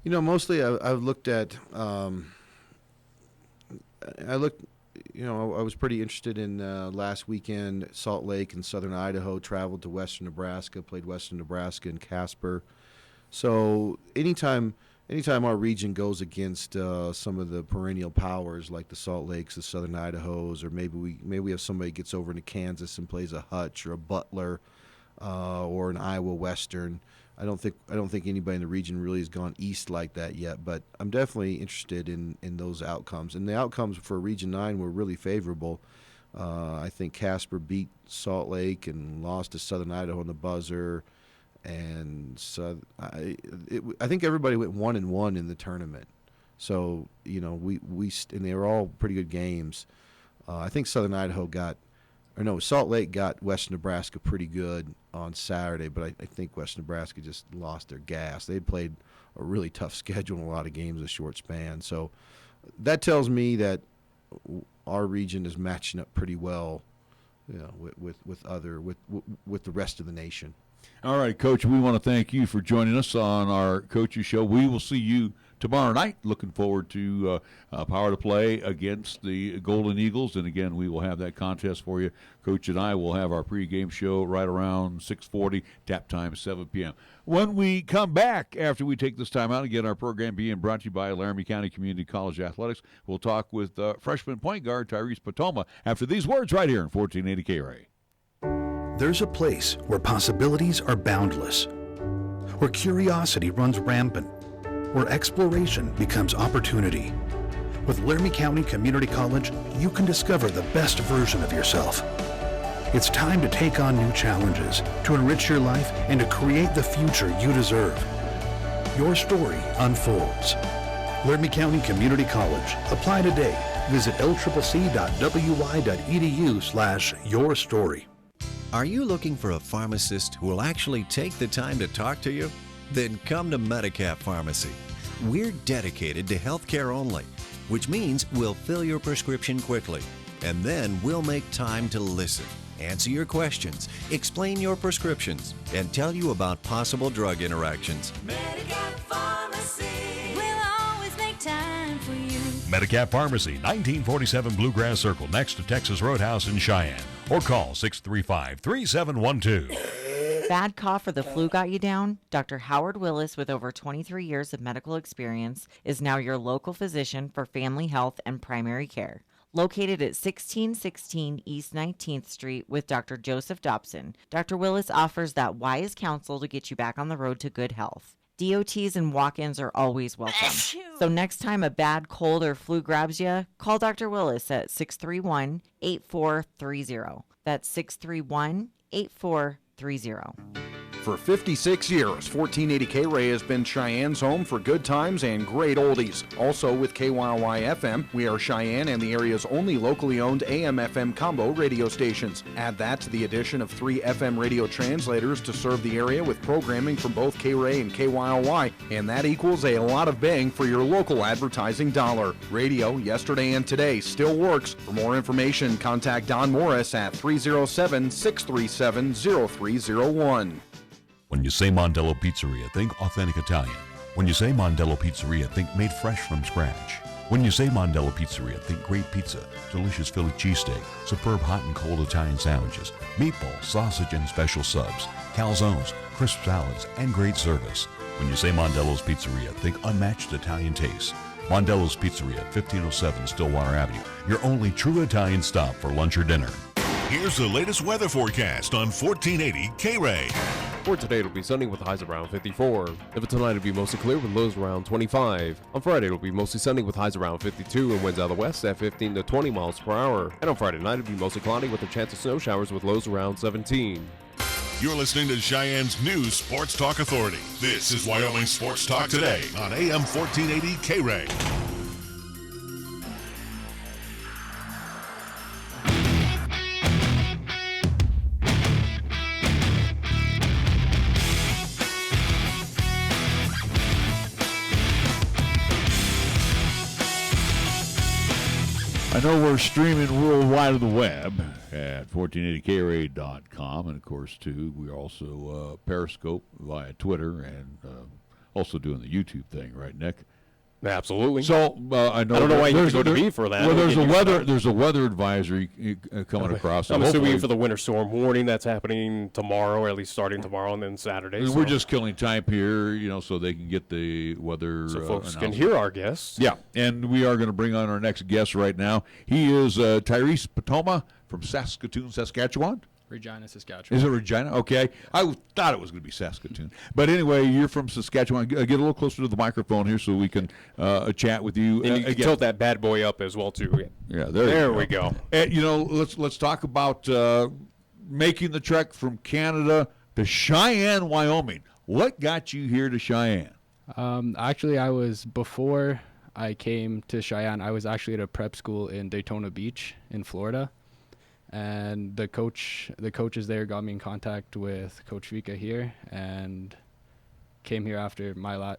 Mostly I've looked at I was pretty interested in last weekend. Salt Lake and Southern Idaho traveled to Western Nebraska, played Western Nebraska and Casper. So anytime our region goes against some of the perennial powers like the Salt Lakes, the Southern Idahos, or maybe we have somebody gets over into Kansas and plays a Hutch or a Butler or an Iowa Western. I don't think anybody in the region really has gone east like that yet, but I'm definitely interested in those outcomes. And the outcomes for Region 9 were really favorable. I think Casper beat Salt Lake and lost to Southern Idaho in the buzzer. And so I think everybody went 1-1 in the tournament. So, and they were all pretty good games. I think Southern Idaho Salt Lake got Western Nebraska pretty good on Saturday, but I think Western Nebraska just lost their gas. They played a really tough schedule in a lot of games in a short span. So that tells me that our region is matching up pretty well, with the rest of the nation. All right, Coach, we want to thank you for joining us on our Coaches Show. We will see you tomorrow night. Looking forward to Power to Play against the Golden Eagles. And, again, we will have that contest for you. Coach and I will have our pregame show right around 6:40, tap time 7 p.m. When we come back, after we take this time out, again, our program being brought to you by Laramie County Community College Athletics, we'll talk with freshman point guard Tyrese Potoma after these words right here in 1480 KRAE. There's a place where possibilities are boundless, where curiosity runs rampant, where exploration becomes opportunity. With Laramie County Community College, you can discover the best version of yourself. It's time to take on new challenges, to enrich your life, and to create the future you deserve. Your story unfolds. Laramie County Community College. Apply today. Visit lccc.wy.edu/yourstory. Are you looking for a pharmacist who will actually take the time to talk to you? Then come to Medicap Pharmacy. We're dedicated to healthcare only, which means we'll fill your prescription quickly, and then we'll make time to listen, answer your questions, explain your prescriptions, and tell you about possible drug interactions. Medicap Pharmacy will always make time for you. Medicap Pharmacy, 1947 Bluegrass Circle, next to Texas Roadhouse in Cheyenne. Or call 635-3712. Bad cough or the flu got you down? Dr. Howard Willis, with over 23 years of medical experience, is now your local physician for family health and primary care. Located at 1616 East 19th Street with Dr. Joseph Dobson, Dr. Willis offers that wise counsel to get you back on the road to good health. DOTs and walk-ins are always welcome. So next time a bad cold or flu grabs you, call Dr. Willis at 631-8430. That's 631-8430. For 56 years, 1480 KRAE has been Cheyenne's home for good times and great oldies. Also with KYY-FM, we are Cheyenne and the area's only locally owned AM/FM combo radio stations. Add that to the addition of 3 FM radio translators to serve the area with programming from both KRAE and KYY, and that equals a lot of bang for your local advertising dollar. Radio, yesterday and today, still works. For more information, contact Don Morris at 307-637-0301. When you say Mondello Pizzeria, think authentic Italian. When you say Mondello Pizzeria, think made fresh from scratch. When you say Mondello Pizzeria, think great pizza, delicious Philly cheesesteak, superb hot and cold Italian sandwiches, meatballs, sausage, and special subs, calzones, crisp salads, and great service. When you say Mondello's Pizzeria, think unmatched Italian taste. Mondello's Pizzeria, 1507 Stillwater Avenue, your only true Italian stop for lunch or dinner. Here's the latest weather forecast on 1480 KRAE. For today, it'll be sunny with highs around 54. For tonight, it'll be mostly clear with lows around 25. On Friday, it'll be mostly sunny with highs around 52 and winds out of the west at 15 to 20 miles per hour. And on Friday night, it'll be mostly cloudy with a chance of snow showers with lows around 17. You're listening to Cheyenne's new Sports Talk Authority. This is Wyoming Sports Talk Today on AM 1480 KRAE. I know we're streaming worldwide on the web at 1480KRAE.com, and of course, too, we also Periscope via Twitter and also doing the YouTube thing, right, Nick? Absolutely. So I know I don't know why you have to go to me for that. Well, there's a weather advisory coming across. I'm assuming for the winter storm warning that's happening tomorrow, or at least starting tomorrow and then Saturday. We're just killing time here, so they can get the weather. So folks can hear our guests. Yeah, and we are going to bring on our next guest right now. He is Tyrese Potoma from Saskatoon, Saskatchewan. Regina, Saskatchewan. Is it Regina? Okay. I thought it was going to be Saskatoon. But anyway, you're from Saskatchewan. Get a little closer to the microphone here so we can chat with you. And you can tilt that bad boy up as well, too. Yeah, there we go. And, let's talk about making the trek from Canada to Cheyenne, Wyoming. What got you here to Cheyenne? Actually, before I came to Cheyenne, I was actually at a prep school in Daytona Beach in Florida. And the coaches there got me in contact with Coach Ficca here, and came here after my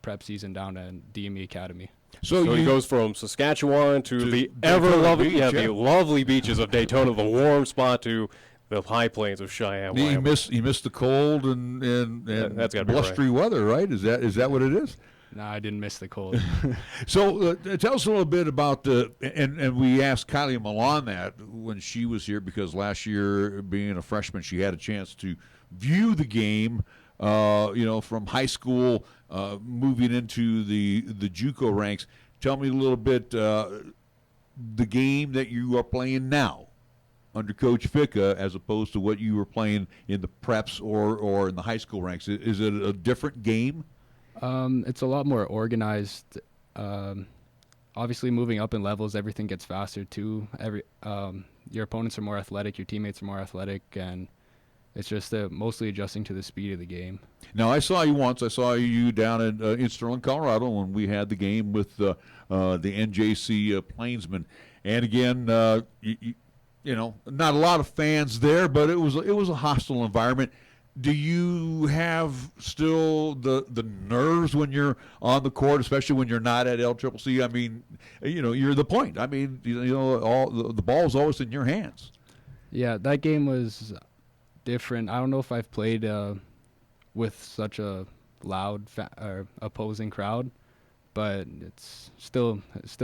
prep season down at DME Academy. So he goes from Saskatchewan to the lovely beaches of Daytona, the warm spot, to the high plains of Cheyenne. He missed the cold and that's gotta be blustery weather, right? Is that what it is? No, I didn't miss the cold. So tell us a little bit about and we asked Kyleigh Milan that when she was here, because last year, being a freshman, she had a chance to view the game, from high school, moving into the JUCO ranks. Tell me a little bit the game that you are playing now under Coach Ficca as opposed to what you were playing in the preps or in the high school ranks. Is it a different game? It's a lot more organized. Obviously, moving up in levels, everything gets faster too. Your opponents are more athletic, your teammates are more athletic, and It's just mostly adjusting to the speed of the game. Now, I saw you once. I saw you down in Sterling, Colorado, when we had the game with the NJC Plainsmen. And again, you know, not a lot of fans there, but it was a hostile environment. Do you have still the nerves when you're on the court, especially when you're not at LCCC? I mean, you know, you're the point. I mean, you know, the ball is always in your hands. Yeah, that game was different. I don't know if I've played with such a loud opposing crowd, but it's still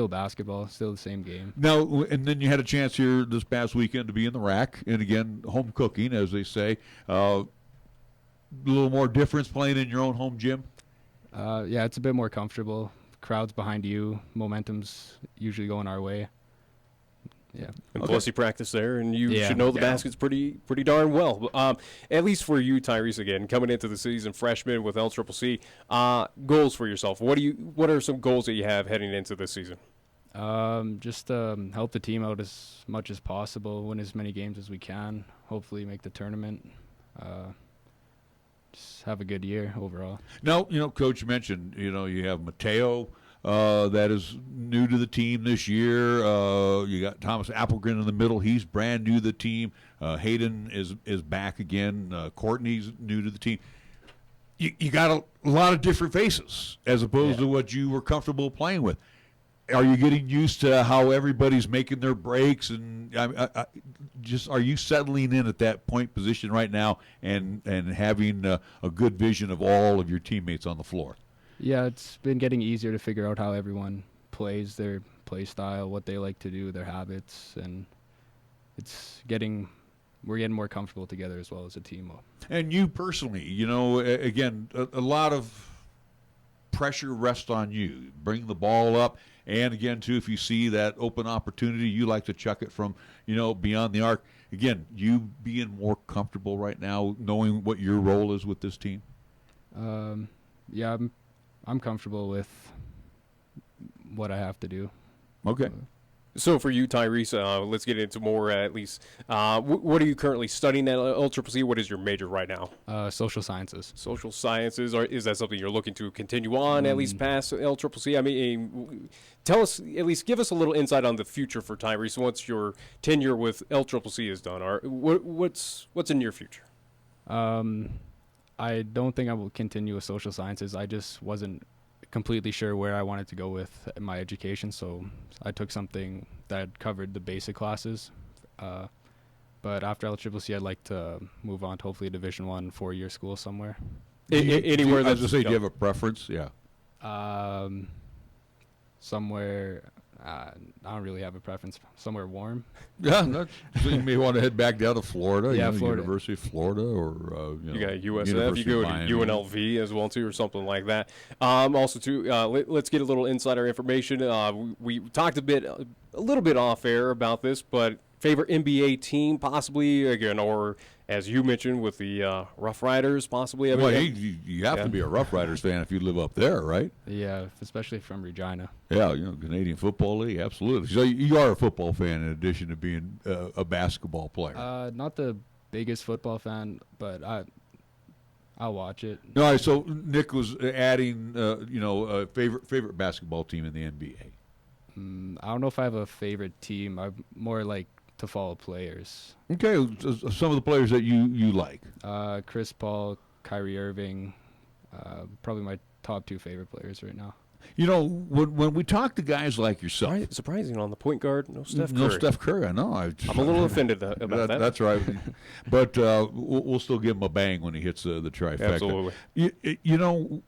basketball, still the same game. Now, and then you had a chance here this past weekend to be in the RAC, and again, home cooking, as they say. A little more difference playing in your own home gym? Yeah, it's a bit more comfortable. Crowd's behind you. Momentum's usually going our way. Yeah. And plus you practice there, and you should know the baskets pretty darn well. At least for you, Tyrese, again, coming into the season, freshman with LCCC, goals for yourself. What are some goals that you have heading into this season? Just help the team out as much as possible, win as many games as we can, hopefully make the tournament. Just have a good year overall. Now, you know, Coach mentioned, you know, you have Mateo that is new to the team this year. You got Thomas Applegren in the middle. He's brand new to the team. Hayden is back again. Courtney's new to the team. You got a lot of different faces as opposed to what you were comfortable playing with. Are you getting used to how everybody's making their breaks, and just are you settling in at that point position right now and having a good vision of all of your teammates on the floor? Yeah, it's been getting easier to figure out how everyone plays, their play style, what they like to do, their habits, and we're getting more comfortable together as well as a team. And you personally, you know, again, a lot of pressure rests on you. Bring the ball up. And again, too, if you see that open opportunity, you like to chuck it from, you know, beyond the arc. Again, you being more comfortable right now, knowing what your role is with this team? Yeah, I'm comfortable with what I have to do. Okay. So for you, Tyrese, let's get into more at least. What are you currently studying at LCCC? What is your major right now? Social sciences. Social sciences. Is that something you're looking to continue on, at least past LCCC? I mean, tell us, at least give us a little insight on the future for Tyrese once your tenure with LCCC is done. What's in your future? I don't think I will continue with social sciences. I just wasn't completely sure where I wanted to go with my education, so I took something that covered the basic classes. But after LCCC, I'd like to move on to hopefully a Division I 4-year school somewhere. Anywhere that's... I was going to say, do you have a preference? Yeah. Somewhere... I don't really have a preference. Somewhere warm. Yeah, so you may want to head back down to Florida. Yeah, you know, Florida. University of Florida, or you got USF. University You go of to Miami. UNLV as well too, or something like that. Also, too, let's get a little insider information. We talked a little bit off air about this, but favorite NBA team, possibly again, or as you mentioned with the Rough Riders, possibly. I mean, well, you have to be a Rough Riders fan if you live up there, right? Yeah, especially from Regina. Yeah, you know, Canadian Football League, absolutely. So you are a football fan in addition to being a basketball player. Not the biggest football fan, but I'll watch it. All right, so Nick was adding, a favorite basketball team in the NBA. I don't know if I have a favorite team. I'm more like to follow players. Okay, some of the players that you like. Chris Paul, Kyrie Irving, probably my top 2 favorite players right now. You know, when we talk to guys like yourself, surprising on the point guard, no Steph Curry. No Steph Curry. I know. I'm a little offended about that. That's right. But we'll still give him a bang when he hits the trifecta. Absolutely. You know,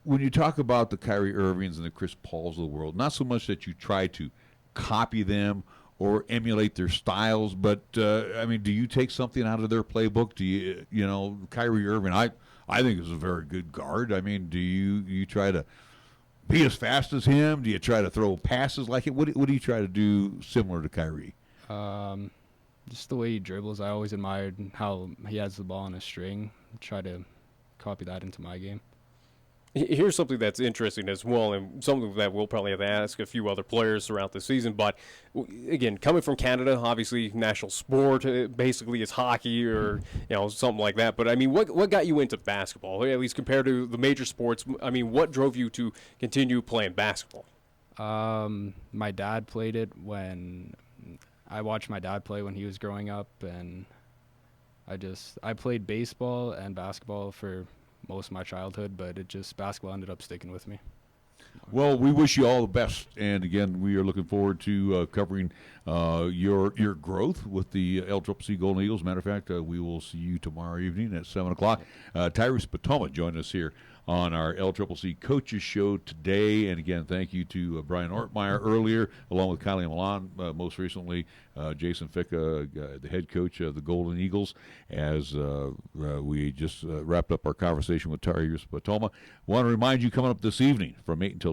when you talk about the Kyrie Irvings and the Chris Pauls of the world, not so much that you try to copy them or emulate their styles, but I mean, do you take something out of their playbook? Do you Kyrie Irving? I think is a very good guard. I mean, do you try to be as fast as him? Do you try to throw passes like it? What do you try to do similar to Kyrie? Just the way he dribbles. I always admired how he has the ball on a string. Try to copy that into my game. Here's something that's interesting as well, and something that we'll probably have to ask a few other players throughout the season. But again, coming from Canada, obviously national sport basically is hockey or something like that. But I mean, what got you into basketball? At least compared to the major sports. I mean, what drove you to continue playing basketball? My dad played it when I watched my dad play when he was growing up, and I played baseball and basketball for most of my childhood, but basketball ended up sticking with me. Well, we wish you all the best, and again, we are looking forward to covering your growth with the LCCC Golden Eagles. Matter of fact, we will see you tomorrow evening at 7 o'clock. Tyrese Potoma joined us here on our LCCC Coaches Show today. And again, thank you to Brian Ortmeier earlier, along with Kyleigh and Milan, most recently Jason Ficca, the head coach of the Golden Eagles, as we just wrapped up our conversation with Tyrese Potoma. Want to remind you, coming up this evening from 8 until